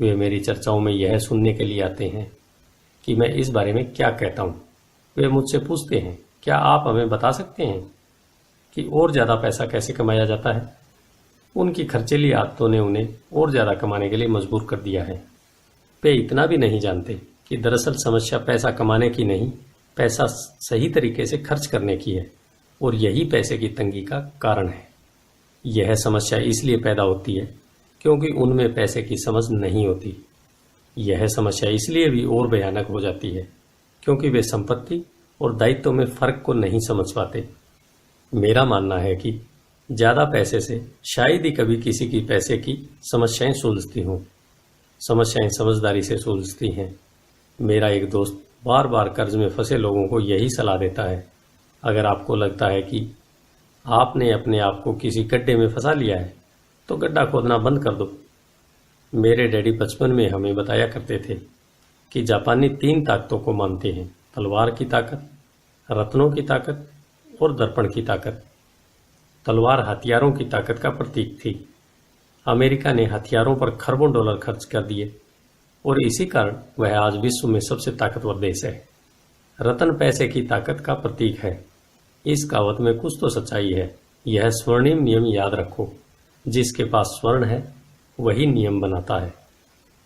वे मेरी चर्चाओं में यह सुनने के लिए आते हैं कि मैं इस बारे में क्या कहता हूँ। वे मुझसे पूछते हैं, क्या आप हमें बता सकते हैं कि और ज़्यादा पैसा कैसे कमाया जाता है। उनकी खर्चीली आदतों ने उन्हें और ज़्यादा कमाने के लिए मजबूर कर दिया है। वे इतना भी नहीं जानते कि दरअसल समस्या पैसा कमाने की नहीं, पैसा सही तरीके से खर्च करने की है और यही पैसे की तंगी का कारण है। यह समस्या इसलिए पैदा होती है क्योंकि उनमें पैसे की समझ नहीं होती। यह समस्या इसलिए भी और भयानक हो जाती है क्योंकि वे संपत्ति और दायित्व में फर्क को नहीं समझ पाते। मेरा मानना है कि ज़्यादा पैसे से शायद ही कभी किसी की पैसे की समस्याएं सुलझती हों। समस्याएं समझदारी से सुलझती हैं। मेरा एक दोस्त बार बार कर्ज में फंसे लोगों को यही सलाह देता है, अगर आपको लगता है कि आपने अपने आप को किसी गड्ढे में फंसा लिया है तो गड्ढा खोदना बंद कर दो। मेरे डैडी बचपन में हमें बताया करते थे कि जापानी 3 ताकतों को मानते हैं, तलवार की ताकत, रत्नों की ताकत और दर्पण की ताकत। तलवार हथियारों की ताकत का प्रतीक थी। अमेरिका ने हथियारों पर खरबों डॉलर खर्च कर दिए और इसी कारण वह आज विश्व में सबसे ताकतवर देश है। रत्न पैसे की ताकत का प्रतीक है। इस कहावत में कुछ तो सच्चाई है। यह स्वर्णिम नियम याद रखो, जिसके पास स्वर्ण है वही नियम बनाता है।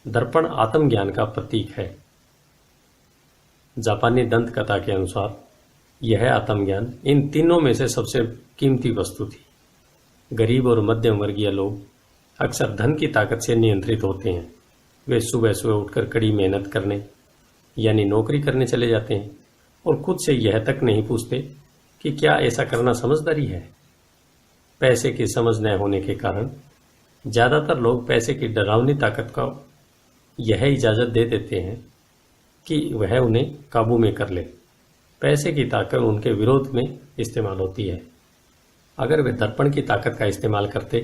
दर्पण आत्मज्ञान का प्रतीक है। जापानी दंत कथा के अनुसार यह आत्मज्ञान इन तीनों में से सबसे कीमती वस्तु थी। गरीब और मध्यम वर्गीय लोग अक्सर धन की ताकत से नियंत्रित होते हैं। वे सुबह सुबह उठकर कड़ी मेहनत करने यानी नौकरी करने चले जाते हैं और खुद से यह तक नहीं पूछते कि क्या ऐसा करना समझदारी है। पैसे की समझ न होने के कारण ज़्यादातर लोग पैसे की डरावनी ताकत को यह इजाज़त दे देते हैं कि वह उन्हें काबू में कर ले। पैसे की ताकत उनके विरोध में इस्तेमाल होती है। अगर वे दर्पण की ताकत का इस्तेमाल करते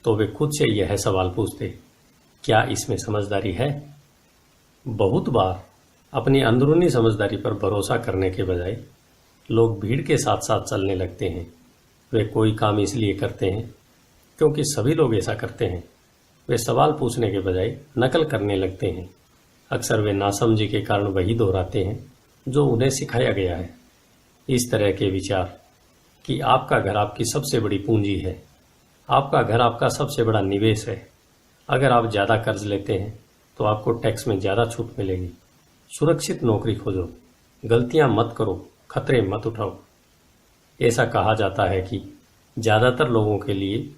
तो वे खुद से यह सवाल पूछते, क्या इसमें समझदारी है। बहुत बार अपनी अंदरूनी समझदारी पर भरोसा करने के बजाय लोग भीड़ के साथ साथ चलने लगते हैं। वे कोई काम इसलिए करते हैं क्योंकि सभी लोग ऐसा करते हैं। वे सवाल पूछने के बजाय नकल करने लगते हैं। अक्सर वे नासमझी के कारण वही दोहराते हैं जो उन्हें सिखाया गया है। इस तरह के विचार कि आपका घर आपकी सबसे बड़ी पूंजी है, आपका घर आपका सबसे बड़ा निवेश है, अगर आप ज़्यादा कर्ज लेते हैं तो आपको टैक्स में ज़्यादा छूट मिलेगी, सुरक्षित नौकरी खोजो, गलतियां मत करो, खतरे मत उठाओ। ऐसा कहा जाता है कि ज़्यादातर लोगों के लिए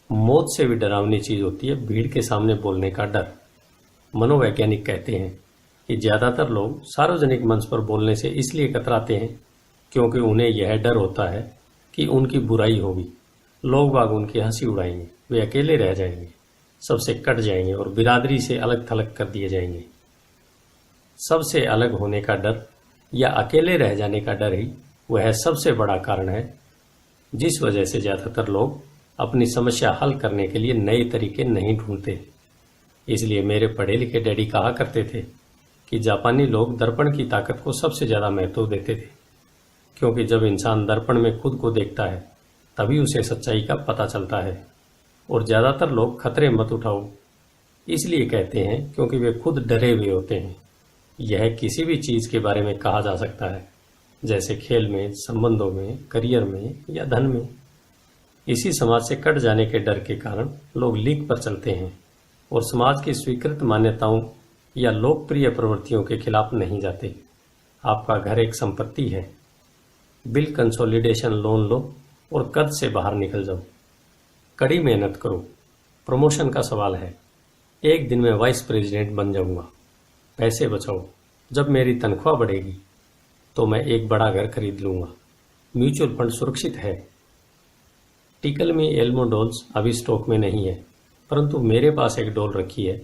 मौत से भी डरावनी चीज़ होती है भीड़ के सामने बोलने का डर। मनोवैज्ञानिक कहते हैं कि ज़्यादातर लोग सार्वजनिक मंच पर बोलने से इसलिए कतराते हैं क्योंकि उन्हें यह डर होता है कि उनकी बुराई होगी, लोग बाग उनकी हंसी उड़ाएंगे, वे अकेले रह जाएंगे, सबसे कट जाएंगे और बिरादरी से अलग थलग कर दिए जाएंगे। सबसे अलग होने का डर या अकेले रह जाने का डर ही वह सबसे बड़ा कारण है जिस वजह से ज़्यादातर लोग अपनी समस्या हल करने के लिए नए तरीके नहीं ढूंढते। इसलिए मेरे पढ़े लिखे डैडी कहा करते थे कि जापानी लोग दर्पण की ताकत को सबसे ज़्यादा महत्व देते थे, क्योंकि जब इंसान दर्पण में खुद को देखता है तभी उसे सच्चाई का पता चलता है। और ज़्यादातर लोग खतरे मत उठाओ इसलिए कहते हैं क्योंकि वे खुद डरे हुए होते हैं। यह किसी भी चीज़ के बारे में कहा जा सकता है, जैसे खेल में, संबंधों में, करियर में या धन में। इसी समाज से कट जाने के डर के कारण लोग लीक पर चलते हैं और समाज की स्वीकृत मान्यताओं या लोकप्रिय प्रवृत्तियों के खिलाफ नहीं जाते। आपका घर एक संपत्ति है। बिल कंसोलिडेशन लोन लो और कर्ज से बाहर निकल जाओ। कड़ी मेहनत करो। प्रमोशन का सवाल है। एक दिन में वाइस प्रेसिडेंट बन जाऊंगा। पैसे बचाओ। जब मेरी तनख्वाह बढ़ेगी तो मैं एक बड़ा घर खरीद लूंगा। म्यूचुअल फंड सुरक्षित है। टिकल में एल्मो डॉल्स अभी स्टॉक में नहीं है, परंतु मेरे पास एक डॉल रखी है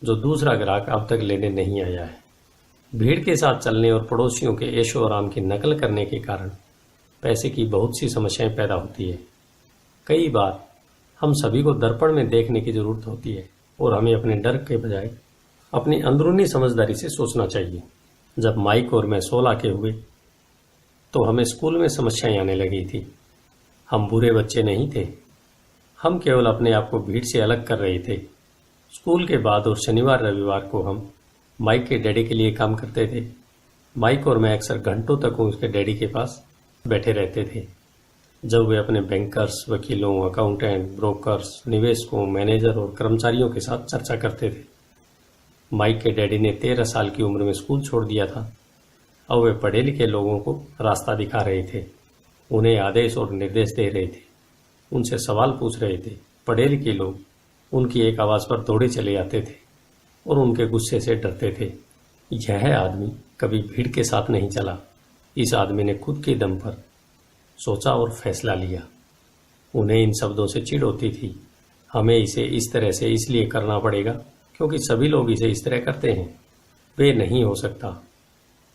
जो दूसरा ग्राहक अब तक लेने नहीं आया है। भीड़ के साथ चलने और पड़ोसियों के ऐशो आराम की नकल करने के कारण पैसे की बहुत सी समस्याएं पैदा होती है। कई बार हम सभी को दर्पण में देखने की जरूरत होती है और हमें अपने डर के बजाय अपनी अंदरूनी समझदारी से सोचना चाहिए। जब माइक और मैं 16 के हुए तो हमें स्कूल में समस्याएं आने लगी थी। हम बुरे बच्चे नहीं थे, हम केवल अपने आप को भीड़ से अलग कर रहे थे। स्कूल के बाद और शनिवार रविवार को हम माइक के डैडी के लिए काम करते थे। माइक और मैं अक्सर घंटों तक उसके डैडी के पास बैठे रहते थे जब वे अपने बैंकर्स, वकीलों, अकाउंटेंट, ब्रोकर्स, निवेशकों, मैनेजर और कर्मचारियों के साथ चर्चा करते थे। माइक के डैडी ने 13 साल की उम्र में स्कूल छोड़ दिया था। अब वे पढ़े लिखे लोगों को रास्ता दिखा रहे थे, उन्हें आदेश और निर्देश दे रहे थे, उनसे सवाल पूछ रहे थे। पढ़े लिखे लोग उनकी एक आवाज़ पर दौड़े चले आते थे और उनके गुस्से से डरते थे। यह आदमी कभी भीड़ के साथ नहीं चला। इस आदमी ने खुद के दम पर सोचा और फैसला लिया। उन्हें इन शब्दों से चिढ़ होती थी। हमें इसे इस तरह से इसलिए करना पड़ेगा क्योंकि सभी लोग इसे इस तरह करते हैं। वे नहीं हो सकता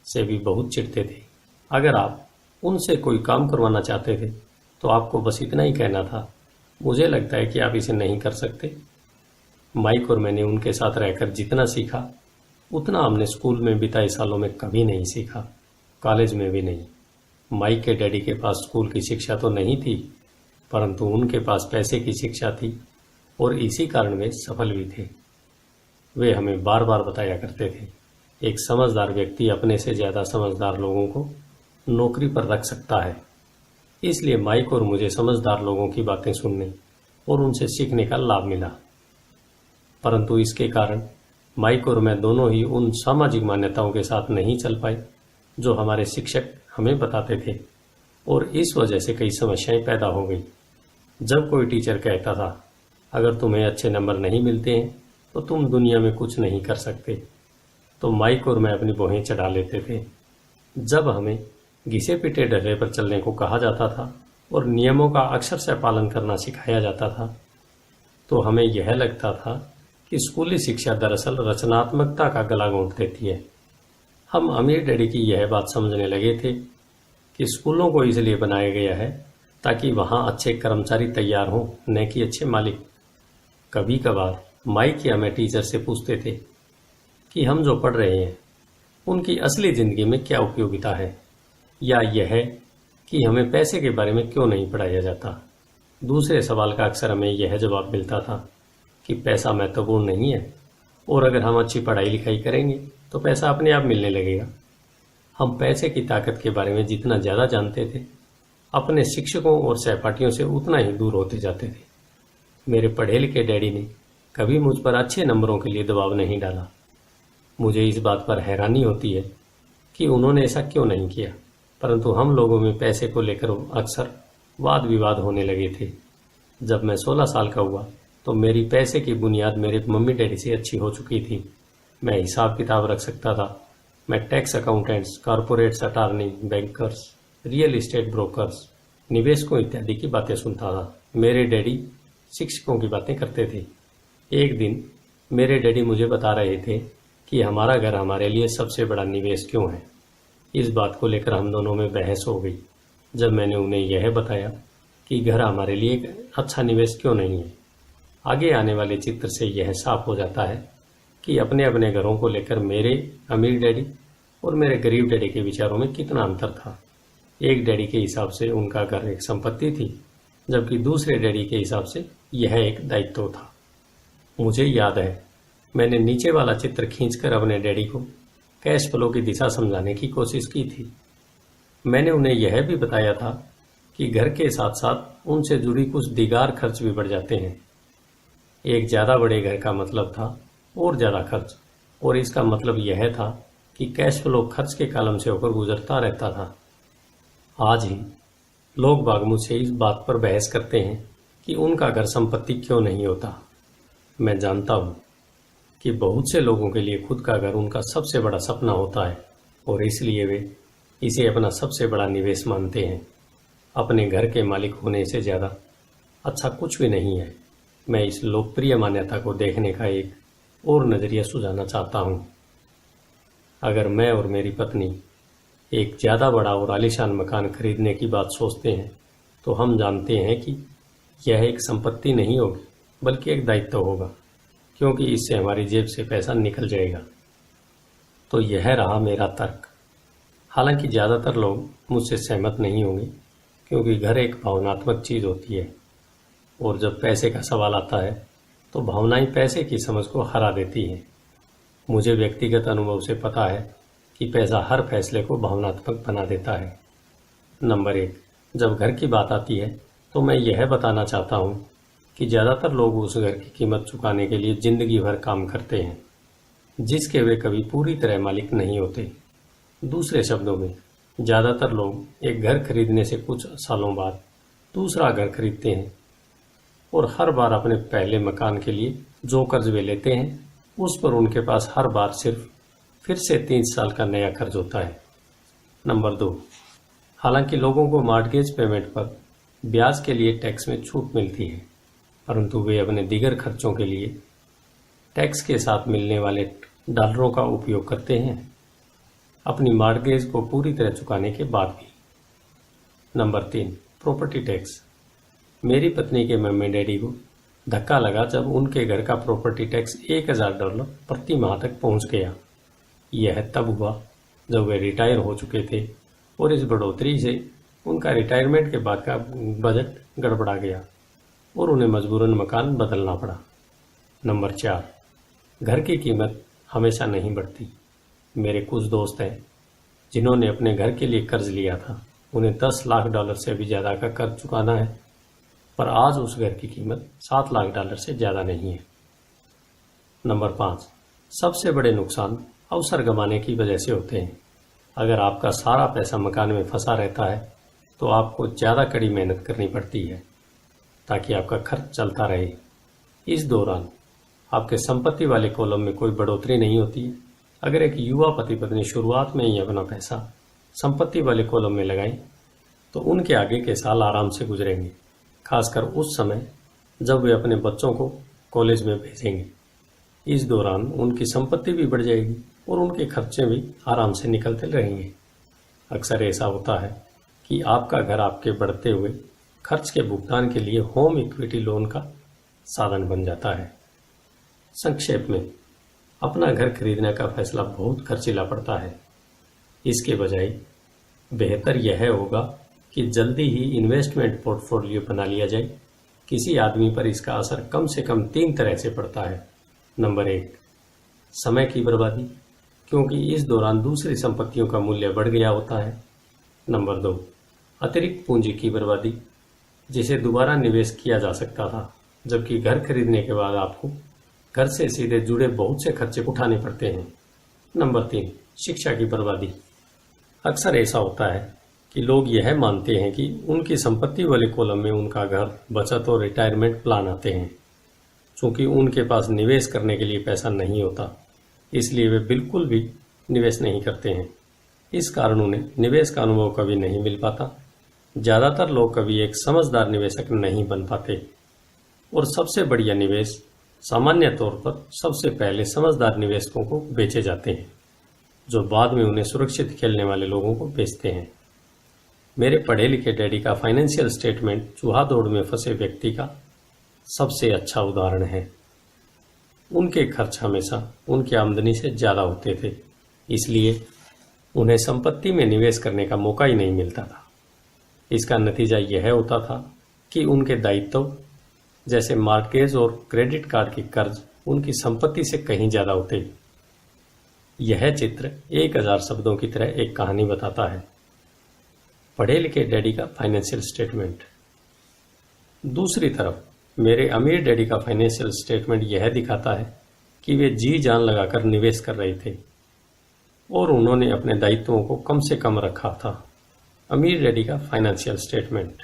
से भी बहुत चिढ़ते थे। अगर आप उनसे कोई काम करवाना चाहते थे तो आपको बस इतना ही कहना था, मुझे लगता है कि आप इसे नहीं कर सकते। माइक और मैंने उनके साथ रहकर जितना सीखा उतना हमने स्कूल में बिताए सालों में कभी नहीं सीखा, कॉलेज में भी नहीं। माइक के डैडी के पास स्कूल की शिक्षा तो नहीं थी, परंतु उनके पास पैसे की शिक्षा थी और इसी कारण वे सफल भी थे। वे हमें बार बार बताया करते थे, एक समझदार व्यक्ति अपने से ज्यादा समझदार लोगों को नौकरी पर रख सकता है। इसलिए माइक और मुझे समझदार लोगों की बातें सुनने और उनसे सीखने का लाभ मिला। परंतु इसके कारण माइक और मैं दोनों ही उन सामाजिक मान्यताओं के साथ नहीं चल पाए जो हमारे शिक्षक हमें बताते थे और इस वजह से कई समस्याएं पैदा हो गई। जब कोई टीचर कहता था, अगर तुम्हें अच्छे नंबर नहीं मिलते हैं तो तुम दुनिया में कुछ नहीं कर सकते, तो माइक और मैं अपनी भौहें चढ़ा लेते थे। जब हमें घिसे पिटे डर्रे पर चलने को कहा जाता था और नियमों का अक्षरशः पालन करना सिखाया जाता था तो हमें यह लगता था कि स्कूली शिक्षा दरअसल रचनात्मकता का गला घोंट देती है। हम अमीर डैडी की यह बात समझने लगे थे कि स्कूलों को इसलिए बनाया गया है ताकि वहां अच्छे कर्मचारी तैयार हों, न कि अच्छे मालिक। कभी कभार माइक या मैं टीचर से पूछते थे कि हम जो पढ़ रहे हैं उनकी असली जिंदगी में क्या उपयोगिता है, या यह कि हमें पैसे के बारे में क्यों नहीं पढ़ाया जाता। दूसरे सवाल का अक्सर हमें यह जवाब मिलता था कि पैसा महत्वपूर्ण नहीं है और अगर हम अच्छी पढ़ाई लिखाई करेंगे तो पैसा अपने आप मिलने लगेगा। हम पैसे की ताकत के बारे में जितना ज़्यादा जानते थे, अपने शिक्षकों और सहपाठियों से उतना ही दूर होते जाते थे। मेरे पढ़े लिखे डैडी ने कभी मुझ पर अच्छे नंबरों के लिए दबाव नहीं डाला। मुझे इस बात पर हैरानी होती है कि उन्होंने ऐसा क्यों नहीं किया, परंतु हम लोगों में पैसे को लेकर अक्सर वाद विवाद होने लगे थे। जब मैं 16 साल का हुआ तो मेरी पैसे की बुनियाद मेरे मम्मी डैडी से अच्छी हो चुकी थी। मैं हिसाब किताब रख सकता था। मैं tax accountants, corporates attorney, bankers, real estate brokers, निवेशकों इत्यादि की बातें सुनता था। मेरे डैडी शिक्षकों की बातें करते थे। एक दिन मेरे डैडी मुझे बता रहे थे कि हमारा घर हमारे लिए सबसे बड़ा निवेश क्यों है। इस बात को लेकर हम दोनों में बहस हो गई। जब मैंने उन्हें यह बताया कि घर हमारे लिए एक अच्छा निवेश क्यों नहीं है, आगे आने वाले चित्र से यह साफ हो जाता है कि अपने अपने घरों को लेकर मेरे अमीर डैडी और मेरे गरीब डैडी के विचारों में कितना अंतर था। एक डैडी के हिसाब से उनका घर एक संपत्ति थी, जबकि दूसरे डैडी के हिसाब से यह एक दायित्व था। मुझे याद है मैंने नीचे वाला चित्र खींचकर अपने डैडी को कैश फ्लो की दिशा समझाने की कोशिश की थी। मैंने उन्हें यह भी बताया था कि घर के साथ साथ उनसे जुड़ी कुछ दीगार खर्च भी बढ़ जाते हैं। एक ज़्यादा बड़े घर का मतलब था और ज़्यादा खर्च, और इसका मतलब यह था कि कैश फ्लो खर्च के कॉलम से होकर गुजरता रहता था। आज ही लोग बाग मुझसे इस बात पर बहस करते हैं कि उनका घर संपत्ति क्यों नहीं होता। मैं जानता हूं कि बहुत से लोगों के लिए खुद का घर उनका सबसे बड़ा सपना होता है और इसलिए वे इसे अपना सबसे बड़ा निवेश मानते हैं। अपने घर के मालिक होने से ज़्यादा अच्छा कुछ भी नहीं है। मैं इस लोकप्रिय मान्यता को देखने का एक और नज़रिया सुझाना चाहता हूँ। अगर मैं और मेरी पत्नी एक ज़्यादा बड़ा और आलीशान मकान खरीदने की बात सोचते हैं तो हम जानते हैं कि यह एक संपत्ति नहीं होगी बल्कि एक दायित्व होगा, क्योंकि इससे हमारी जेब से पैसा निकल जाएगा। तो यह रहा मेरा तर्क। हालांकि ज़्यादातर लोग मुझसे सहमत नहीं होंगे, क्योंकि घर एक भावनात्मक चीज़ होती है और जब पैसे का सवाल आता है तो भावनाएं पैसे की समझ को हरा देती हैं। मुझे व्यक्तिगत अनुभव से पता है कि पैसा हर फैसले को भावनात्मक बना देता है। नंबर 1, जब घर की बात आती है तो मैं यह बताना चाहता हूँ कि ज़्यादातर लोग उस घर की कीमत चुकाने के लिए ज़िंदगी भर काम करते हैं, जिसके वे कभी पूरी तरह मालिक नहीं होते। दूसरे शब्दों में, ज़्यादातर लोग एक घर खरीदने से कुछ सालों बाद दूसरा घर खरीदते हैं और हर बार अपने पहले मकान के लिए जो कर्ज वे लेते हैं उस पर उनके पास हर बार सिर्फ फिर से 3 साल का नया कर्ज होता है। नंबर 2, हालांकि लोगों को मॉर्टगेज पेमेंट पर ब्याज के लिए टैक्स में छूट मिलती है, परंतु वे अपने दीगर खर्चों के लिए टैक्स के साथ मिलने वाले डॉलरों का उपयोग करते हैं, अपनी मॉर्टगेज को पूरी तरह चुकाने के बाद भी। Number 3, property tax. मेरी पत्नी के मम्मी डैडी को धक्का लगा जब उनके घर का प्रॉपर्टी टैक्स $1000 प्रति माह तक पहुंच गया। यह तब हुआ जब वे रिटायर हो चुके थे और इस बढ़ोतरी से उनका रिटायरमेंट के बाद का बजट गड़बड़ा गया और उन्हें मजबूरन मकान बदलना पड़ा। नंबर 4, घर की कीमत हमेशा नहीं बढ़ती। मेरे कुछ दोस्त हैं जिन्होंने अपने घर के लिए कर्ज लिया था। उन्हें $10 लाख से भी ज़्यादा का कर्ज चुकाना है, पर आज उस घर की कीमत $7 लाख से ज़्यादा नहीं है। नंबर 5, सबसे बड़े नुकसान अवसर गंवाने की वजह से होते हैं। अगर आपका सारा पैसा मकान में फंसा रहता है तो आपको ज़्यादा कड़ी मेहनत करनी पड़ती है ताकि आपका खर्च चलता रहे। इस दौरान आपके संपत्ति वाले कॉलम में कोई बढ़ोतरी नहीं होती है। अगर एक युवा पति पत्नी शुरुआत में ही अपना पैसा संपत्ति वाले कॉलम में लगाएं तो उनके आगे के साल आराम से गुजरेंगे, खासकर उस समय जब वे अपने बच्चों को कॉलेज में भेजेंगे। इस दौरान उनकी संपत्ति भी बढ़ जाएगी और उनके खर्चे भी आराम से निकलते रहेंगे। अक्सर ऐसा होता है कि आपका घर आपके बढ़ते हुए खर्च के भुगतान के लिए होम इक्विटी लोन का साधन बन जाता है। संक्षेप में, अपना घर खरीदने का फैसला बहुत खर्चीला पड़ता है। इसके बजाय बेहतर यह होगा कि जल्दी ही इन्वेस्टमेंट पोर्टफोलियो बना लिया जाए। किसी आदमी पर इसका असर कम से कम 3 तरह से पड़ता है। नंबर 1, समय की बर्बादी, क्योंकि इस दौरान दूसरी संपत्तियों का मूल्य बढ़ गया होता है। नंबर 2, अतिरिक्त पूंजी की बर्बादी, जिसे दोबारा निवेश किया जा सकता था, जबकि घर खरीदने के बाद आपको घर से सीधे जुड़े बहुत से खर्चे उठाने पड़ते हैं। नंबर 3, शिक्षा की बर्बादी। अक्सर ऐसा होता है कि लोग यह मानते हैं कि उनकी संपत्ति वाले कॉलम में उनका घर, बचत और रिटायरमेंट प्लान आते हैं। चूंकि उनके पास निवेश करने के लिए पैसा नहीं होता, इसलिए वे बिल्कुल भी निवेश नहीं करते हैं। इस कारण उन्हें निवेश का अनुभव कभी नहीं मिल पाता। ज़्यादातर लोग कभी एक समझदार निवेशक नहीं बन पाते और सबसे बढ़िया निवेश सामान्य तौर पर सबसे पहले समझदार निवेशकों को बेचे जाते हैं, जो बाद में उन्हें सुरक्षित खेलने वाले लोगों को बेचते हैं। मेरे पढ़े लिखे डैडी का फाइनेंशियल स्टेटमेंट चूहा दौड़ में फंसे व्यक्ति का सबसे अच्छा उदाहरण है। उनके खर्च हमेशा उनकी आमदनी से ज़्यादा होते थे, इसलिए उन्हें संपत्ति में निवेश करने का मौका ही नहीं मिलता था। इसका नतीजा यह होता था कि उनके दायित्व जैसे मॉर्टगेज और क्रेडिट कार्ड के कर्ज उनकी संपत्ति से कहीं ज़्यादा होते। यह चित्र 1000 शब्दों की तरह एक कहानी बताता है। पढ़े लिखे डैडी का फाइनेंशियल स्टेटमेंट। दूसरी तरफ मेरे अमीर डैडी का फाइनेंशियल स्टेटमेंट यह दिखाता है कि वे जी जान लगाकर निवेश कर रहे थे। और उन्होंने अपने दायित्वों को कम से कम रखा था। अमीर डैडी का फाइनेंशियल स्टेटमेंट।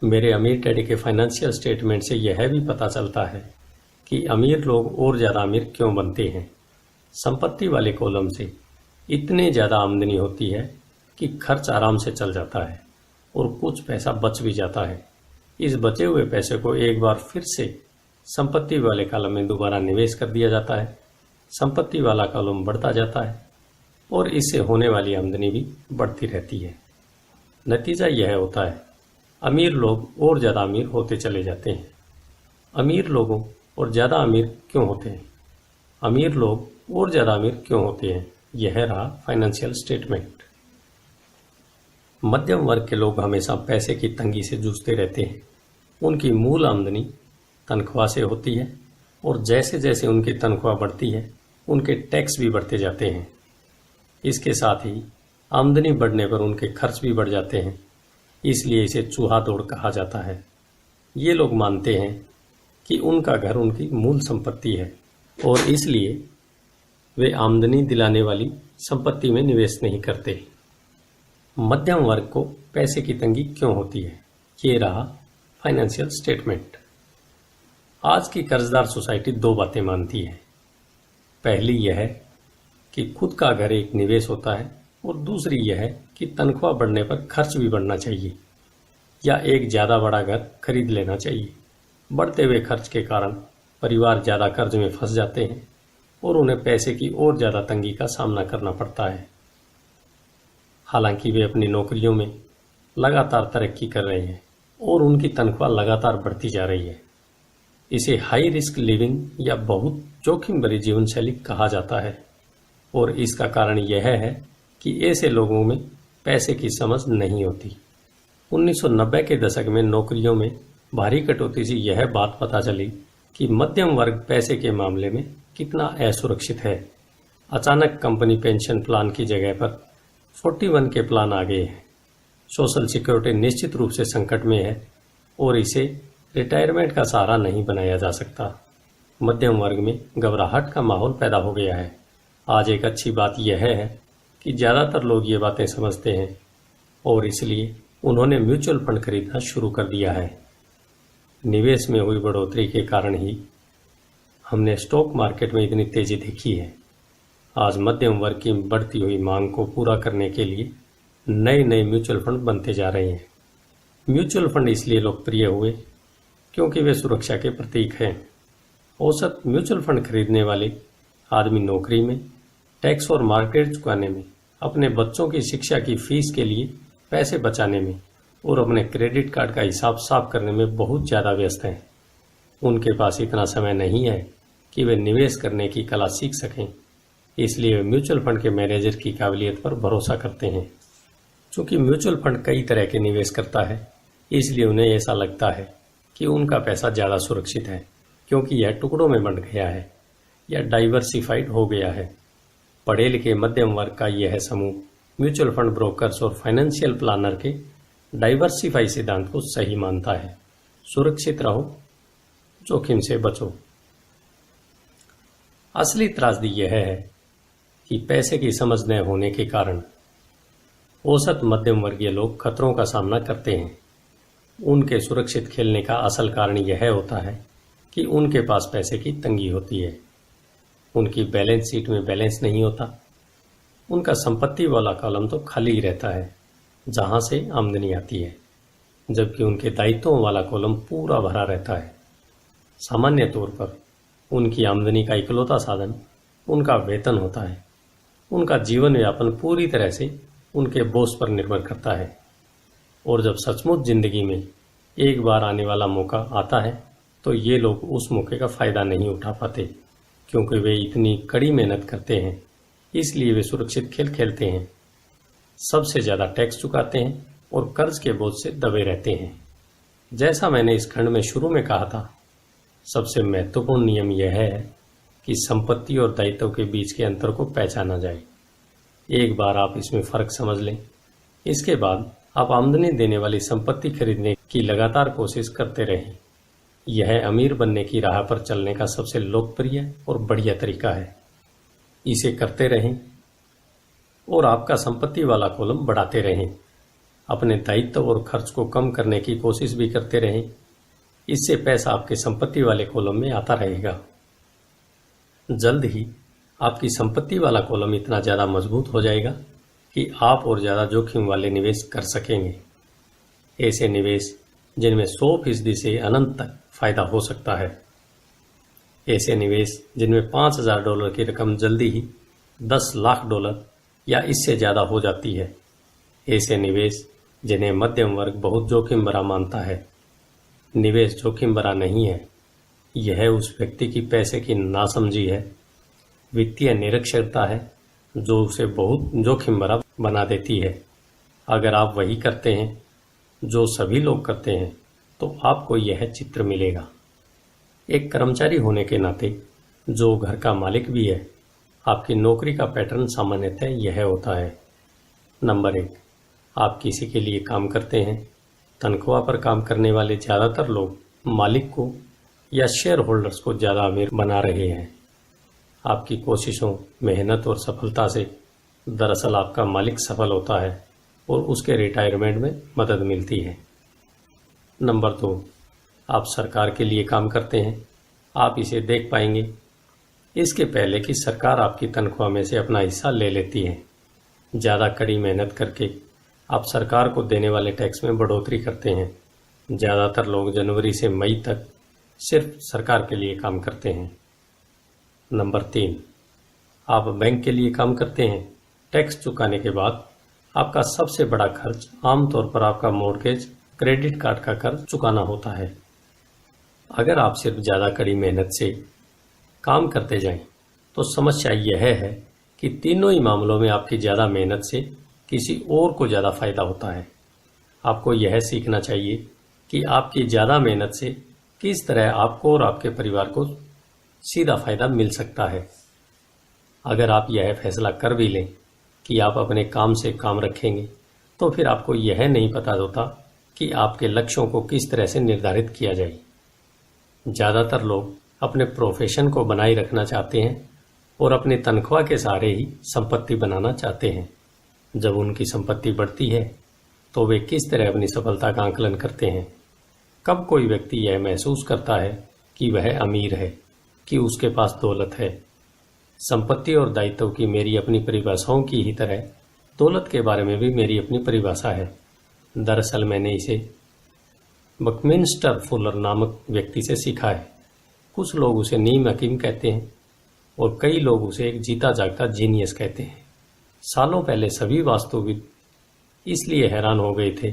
मेरे अमीर डैडी के फाइनेंशियल स्टेटमेंट से यह भी पता चलता है कि अमीर लोग और ज़्यादा अमीर क्यों बनते हैं। संपत्ति वाले कॉलम से इतनी ज़्यादा आमदनी होती है कि खर्च आराम से चल जाता है और कुछ पैसा बच भी जाता है। इस बचे हुए पैसे को एक बार फिर से संपत्ति वाले कॉलम में दोबारा निवेश कर दिया जाता है। संपत्ति वाला कॉलम बढ़ता जाता है और इससे होने वाली आमदनी भी बढ़ती रहती है। नतीजा यह होता है, अमीर लोग और ज़्यादा अमीर होते चले जाते हैं। अमीर लोगों और ज़्यादा अमीर क्यों होते हैं? अमीर लोग और ज़्यादा अमीर क्यों होते हैं? यह रहा फाइनेंशियल स्टेटमेंट। मध्यम वर्ग के लोग हमेशा पैसे की तंगी से जूझते रहते हैं। उनकी मूल आमदनी तनख्वाह से होती है और जैसे जैसे उनकी तनख्वाह बढ़ती है उनके टैक्स भी बढ़ते जाते हैं। इसके साथ ही आमदनी बढ़ने पर उनके खर्च भी बढ़ जाते हैं, इसलिए इसे चूहा दौड़ कहा जाता है। ये लोग मानते हैं कि उनका घर उनकी मूल संपत्ति है और इसलिए वे आमदनी दिलाने वाली संपत्ति में निवेश नहीं करते। मध्यम वर्ग को पैसे की तंगी क्यों होती है? ये रहा फाइनेंशियल स्टेटमेंट। आज की कर्जदार सोसाइटी दो बातें मानती है। पहली यह है कि खुद का घर एक निवेश होता है और दूसरी यह है कि तनख्वाह बढ़ने पर खर्च भी बढ़ना चाहिए या एक ज़्यादा बड़ा घर खरीद लेना चाहिए। बढ़ते हुए खर्च के कारण परिवार ज़्यादा कर्ज में फंस जाते हैं और उन्हें पैसे की और ज़्यादा तंगी का सामना करना पड़ता है। हालांकि वे अपनी नौकरियों में लगातार तरक्की कर रहे हैं और उनकी तनख्वाह लगातार बढ़ती जा रही है। इसे हाई रिस्क लिविंग या बहुत जोखिम भरी जीवन शैली कहा जाता है और इसका कारण यह है कि ऐसे लोगों में पैसे की समझ नहीं होती। 1990 के दशक में नौकरियों में भारी कटौती से यह बात पता चली कि मध्यम वर्ग पैसे के मामले में कितना असुरक्षित है। अचानक कंपनी पेंशन प्लान की जगह पर 41 के प्लान आ गए हैं। सोशल सिक्योरिटी निश्चित रूप से संकट में है और इसे रिटायरमेंट का सहारा नहीं बनाया जा सकता। मध्यम वर्ग में घबराहट का माहौल पैदा हो गया है। आज एक अच्छी बात यह है कि ज़्यादातर लोग ये बातें समझते हैं और इसलिए उन्होंने म्यूचुअल फंड खरीदना शुरू कर दिया है। निवेश में हुई बढ़ोतरी के कारण ही हमने स्टॉक मार्केट में इतनी तेजी देखी है। आज मध्यम वर्ग की बढ़ती हुई मांग को पूरा करने के लिए नए नए म्यूचुअल फंड बनते जा रहे हैं। म्यूचुअल फंड इसलिए लोकप्रिय हुए क्योंकि वे सुरक्षा के प्रतीक हैं। औसत म्यूचुअल फंड खरीदने वाले आदमी नौकरी में, टैक्स और मार्केट चुकाने में, अपने बच्चों की शिक्षा की फीस के लिए पैसे बचाने में और अपने क्रेडिट कार्ड का हिसाब साफ करने में बहुत ज़्यादा व्यस्त हैं। उनके पास इतना समय नहीं है कि वे निवेश करने की कला सीख सकें, इसलिए वे म्यूचुअल फंड के मैनेजर की काबिलियत पर भरोसा करते हैं। चूँकि म्यूचुअल फंड कई तरह के निवेश करता है, इसलिए उन्हें ऐसा लगता है कि उनका पैसा ज़्यादा सुरक्षित है क्योंकि यह टुकड़ों में बंट गया है या डाइवर्सिफाइड हो गया है। पढ़े लिखे मध्यम वर्ग का यह समूह म्यूचुअल फंड ब्रोकर्स और फाइनेंशियल प्लानर के डाइवर्सिफाई सिद्धांत को सही मानता है। सुरक्षित रहो, जोखिम से बचो। असली त्रासदी यह है कि पैसे की समझ न होने के कारण औसत मध्यम वर्गीय लोग खतरों का सामना करते हैं। उनके सुरक्षित खेलने का असल कारण यह होता है कि उनके पास पैसे की तंगी होती है। उनकी बैलेंस शीट में बैलेंस नहीं होता। उनका संपत्ति वाला कॉलम तो खाली ही रहता है जहां से आमदनी आती है, जबकि उनके दायित्वों वाला कॉलम पूरा भरा रहता है। सामान्य तौर पर उनकी आमदनी का इकलौता साधन उनका वेतन होता है। उनका जीवन यापन पूरी तरह से उनके बॉस पर निर्भर करता है और जब सचमुच जिंदगी में एक बार आने वाला मौका आता है तो ये लोग उस मौके का फायदा नहीं उठा पाते क्योंकि वे इतनी कड़ी मेहनत करते हैं। इसलिए वे सुरक्षित खेल खेलते हैं, सबसे ज़्यादा टैक्स चुकाते हैं और कर्ज के बोझ से दबे रहते हैं। जैसा मैंने इस खंड में शुरू में कहा था, सबसे महत्वपूर्ण नियम यह है कि संपत्ति और दायित्व के बीच के अंतर को पहचाना जाए। एक बार आप इसमें फ़र्क समझ लें, इसके बाद आप आमदनी देने वाली संपत्ति खरीदने की लगातार कोशिश करते रहें। यह अमीर बनने की राह पर चलने का सबसे लोकप्रिय और बढ़िया तरीका है। इसे करते रहें और आपका संपत्ति वाला कॉलम बढ़ाते रहें। अपने दायित्व और खर्च को कम करने की कोशिश भी करते रहें। इससे पैसा आपके संपत्ति वाले कॉलम में आता रहेगा। जल्द ही आपकी संपत्ति वाला कॉलम इतना ज़्यादा मजबूत हो जाएगा कि आप और ज़्यादा जोखिम वाले निवेश कर सकेंगे। ऐसे निवेश जिनमें 100% से अनंत तक फायदा हो सकता है। ऐसे निवेश जिनमें $5,000 की रकम जल्दी ही $10 लाख या इससे ज़्यादा हो जाती है। ऐसे निवेश जिन्हें मध्यम वर्ग बहुत जोखिम भरा मानता है। निवेश जोखिम भरा नहीं है, यह उस व्यक्ति की पैसे की नासमझी है, वित्तीय निरक्षरता है जो उसे बहुत जोखिम भरा बना देती है। अगर आप वही करते हैं जो सभी लोग करते हैं तो आपको यह चित्र मिलेगा। एक कर्मचारी होने के नाते जो घर का मालिक भी है, आपकी नौकरी का पैटर्न सामान्यतः यह होता है। नंबर 1, आप किसी के लिए काम करते हैं। तनख्वाह पर काम करने वाले ज़्यादातर लोग मालिक को या शेयर होल्डर्स को ज़्यादा अमीर बना रहे हैं। आपकी कोशिशों, मेहनत और सफलता से दरअसल आपका मालिक सफल होता है और उसके रिटायरमेंट में मदद मिलती है। नंबर 2, आप सरकार के लिए काम करते हैं। आप इसे देख पाएंगे इसके पहले कि सरकार आपकी तनख्वाह में से अपना हिस्सा ले लेती है। ज़्यादा कड़ी मेहनत करके आप सरकार को देने वाले टैक्स में बढ़ोतरी करते हैं। ज़्यादातर लोग जनवरी से मई तक सिर्फ सरकार के लिए काम करते हैं। नंबर 3, आप बैंक के लिए काम करते हैं। टैक्स चुकाने के बाद आपका सबसे बड़ा खर्च आमतौर पर आपका मॉर्गेज, क्रेडिट कार्ड का कर्ज चुकाना होता है। अगर आप सिर्फ ज़्यादा कड़ी मेहनत से काम करते जाएं, तो समस्या यह है कि तीनों ही मामलों में आपकी ज़्यादा मेहनत से किसी और को ज़्यादा फायदा होता है। आपको यह सीखना चाहिए कि आपकी ज़्यादा मेहनत से किस तरह आपको और आपके परिवार को सीधा फायदा मिल सकता है। अगर आप यह फैसला कर भी लें कि आप अपने काम से काम रखेंगे, तो फिर आपको यह नहीं पता होता कि आपके लक्ष्यों को किस तरह से निर्धारित किया जाए। ज़्यादातर लोग अपने प्रोफेशन को बनाए रखना चाहते हैं और अपनी तनख्वाह के सहारे ही संपत्ति बनाना चाहते हैं। जब उनकी संपत्ति बढ़ती है तो वे किस तरह अपनी सफलता का आंकलन करते हैं। कब कोई व्यक्ति यह महसूस करता है कि वह अमीर है, कि उसके पास दौलत है। संपत्ति और दायित्व की मेरी अपनी परिभाषाओं की ही तरह दौलत के बारे में भी मेरी अपनी परिभाषा है। दरअसल मैंने इसे बकमिंस्टर फुलर नामक व्यक्ति से सीखा है। कुछ लोग उसे नीम हकीम कहते हैं और कई लोग उसे एक जीता जागता जीनियस कहते हैं। सालों पहले सभी वास्तुविद इसलिए हैरान हो गए थे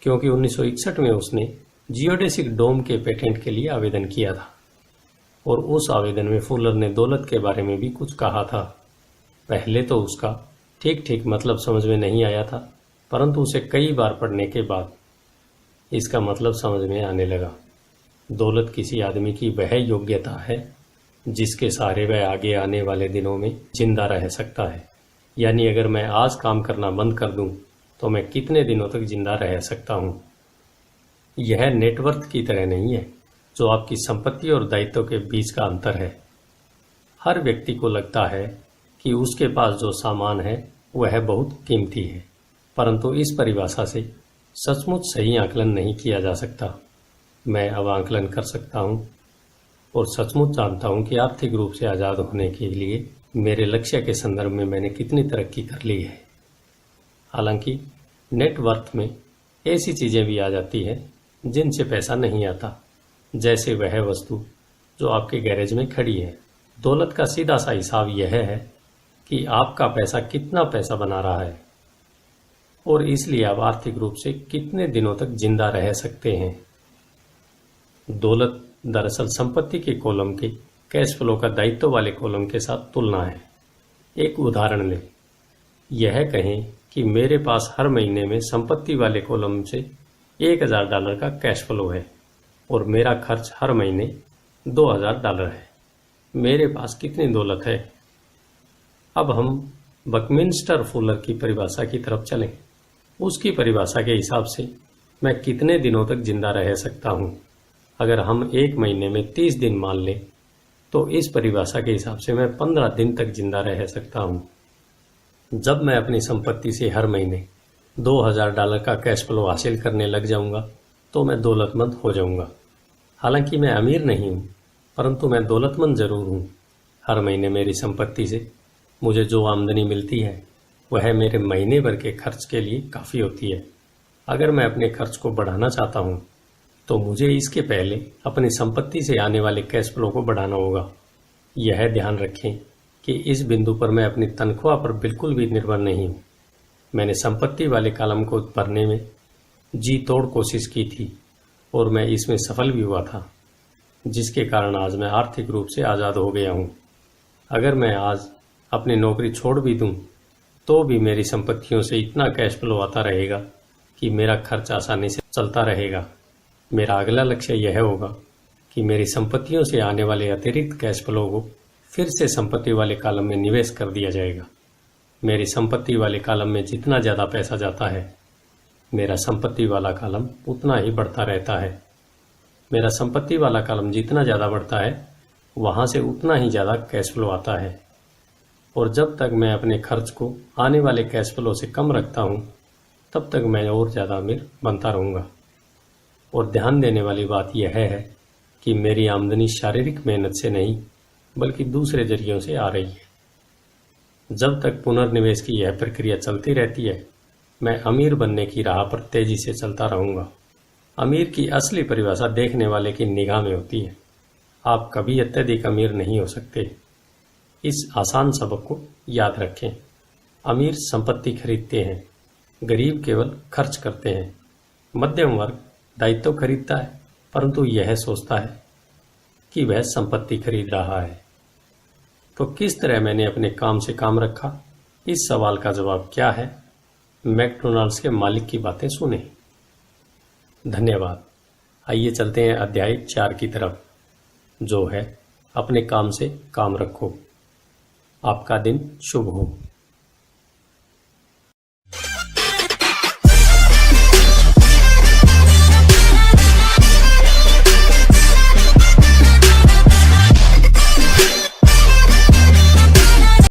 क्योंकि 1961 में उसने जियोडेसिक डोम के पेटेंट के लिए आवेदन किया था और उस आवेदन में फुलर ने दौलत के बारे में भी कुछ कहा था। पहले तो उसका ठीक ठीक मतलब समझ में नहीं आया था, परंतु उसे कई बार पढ़ने के बाद इसका मतलब समझ में आने लगा। दौलत किसी आदमी की वह योग्यता है जिसके सहारे वह आगे आने वाले दिनों में जिंदा रह सकता है। यानी अगर मैं आज काम करना बंद कर दूं तो मैं कितने दिनों तक जिंदा रह सकता हूं। यह नेटवर्थ की तरह नहीं है जो आपकी संपत्ति और दायित्व के बीच का अंतर है। हर व्यक्ति को लगता है कि उसके पास जो सामान है वह बहुत कीमती है, परंतु इस परिभाषा से सचमुच सही आकलन नहीं किया जा सकता। मैं अब आकलन कर सकता हूं और सचमुच जानता हूं कि आर्थिक रूप से आज़ाद होने के लिए मेरे लक्ष्य के संदर्भ में मैंने कितनी तरक्की कर ली है। हालांकि नेटवर्थ में ऐसी चीज़ें भी आ जाती हैं जिनसे पैसा नहीं आता, जैसे वह वस्तु जो आपके गैरेज में खड़ी है। दौलत का सीधा सा हिसाब यह है कि आपका पैसा कितना पैसा बना रहा है और इसलिए आप आर्थिक रूप से कितने दिनों तक जिंदा रह सकते हैं। दौलत दरअसल संपत्ति के कॉलम के कैश फ्लो का दायित्व वाले कॉलम के साथ तुलना है। एक उदाहरण लें। यह कहें कि मेरे पास हर महीने में संपत्ति वाले कॉलम से $1,000 का कैश फ्लो है और मेरा खर्च हर महीने $2,000 है। मेरे पास कितनी दौलत है? अब हम बकमिंस्टर फुलर की परिभाषा की तरफ चलें। उसकी परिभाषा के हिसाब से मैं कितने दिनों तक जिंदा रह सकता हूं। अगर हम एक महीने में 30 दिन मान लें तो इस परिभाषा के हिसाब से मैं 15 दिन तक जिंदा रह सकता हूँ। जब मैं अपनी संपत्ति से हर महीने $2000 का कैश फ्लो हासिल करने लग जाऊंगा तो मैं दौलतमंद हो जाऊंगा। हालांकि मैं अमीर नहीं हूँ, परंतु मैं दौलतमंद जरूर हूँ। हर महीने मेरी संपत्ति से मुझे जो आमदनी मिलती है वह मेरे महीने भर के खर्च के लिए काफ़ी होती है। अगर मैं अपने खर्च को बढ़ाना चाहता हूँ तो मुझे इसके पहले अपनी संपत्ति से आने वाले कैश फ्लो को बढ़ाना होगा। यह ध्यान रखें कि इस बिंदु पर मैं अपनी तनख्वाह पर बिल्कुल भी निर्भर नहीं हूँ। मैंने संपत्ति वाले कॉलम को भरने में जी तोड़ कोशिश की थी और मैं इसमें सफल भी हुआ था, जिसके कारण आज मैं आर्थिक रूप से आज़ाद हो गया हूँ। अगर मैं आज अपनी नौकरी छोड़ भी दूँ तो भी मेरी संपत्तियों से इतना कैश फ्लो आता रहेगा कि मेरा खर्च आसानी से चलता रहेगा। मेरा अगला लक्ष्य यह होगा कि मेरी संपत्तियों से आने वाले अतिरिक्त कैश फ्लो को फिर से संपत्ति वाले कॉलम में निवेश कर दिया जाएगा। मेरी संपत्ति वाले कॉलम में जितना ज़्यादा पैसा जाता है, मेरा संपत्ति वाला कॉलम उतना ही बढ़ता रहता है। मेरा संपत्ति वाला कॉलम जितना ज़्यादा बढ़ता है, वहाँ से उतना ही ज़्यादा कैश फ्लो आता है। और जब तक मैं अपने खर्च को आने वाले कैश फ्लो से कम रखता हूँ, तब तक मैं और ज़्यादा अमीर बनता रहूँगा। और ध्यान देने वाली बात यह है कि मेरी आमदनी शारीरिक मेहनत से नहीं बल्कि दूसरे जरियों से आ रही है। जब तक पुनर्निवेश की यह प्रक्रिया चलती रहती है, मैं अमीर बनने की राह पर तेजी से चलता रहूँगा। अमीर की असली परिभाषा देखने वाले की निगाह में होती है। आप कभी अत्यधिक अमीर नहीं हो सकते। इस आसान सबक को याद रखें। अमीर संपत्ति खरीदते हैं, गरीब केवल खर्च करते हैं। मध्यम वर्ग दायित्व खरीदता है, परंतु यह सोचता है कि वह संपत्ति खरीद रहा है। तो किस तरह मैंने अपने काम से काम रखा? इस सवाल का जवाब क्या है? मैकडॉनल्ड्स के मालिक की बातें सुने। धन्यवाद। आइए चलते हैं अध्याय 4 की तरफ, जो है अपने काम से काम रखो। आपका दिन शुभ हो।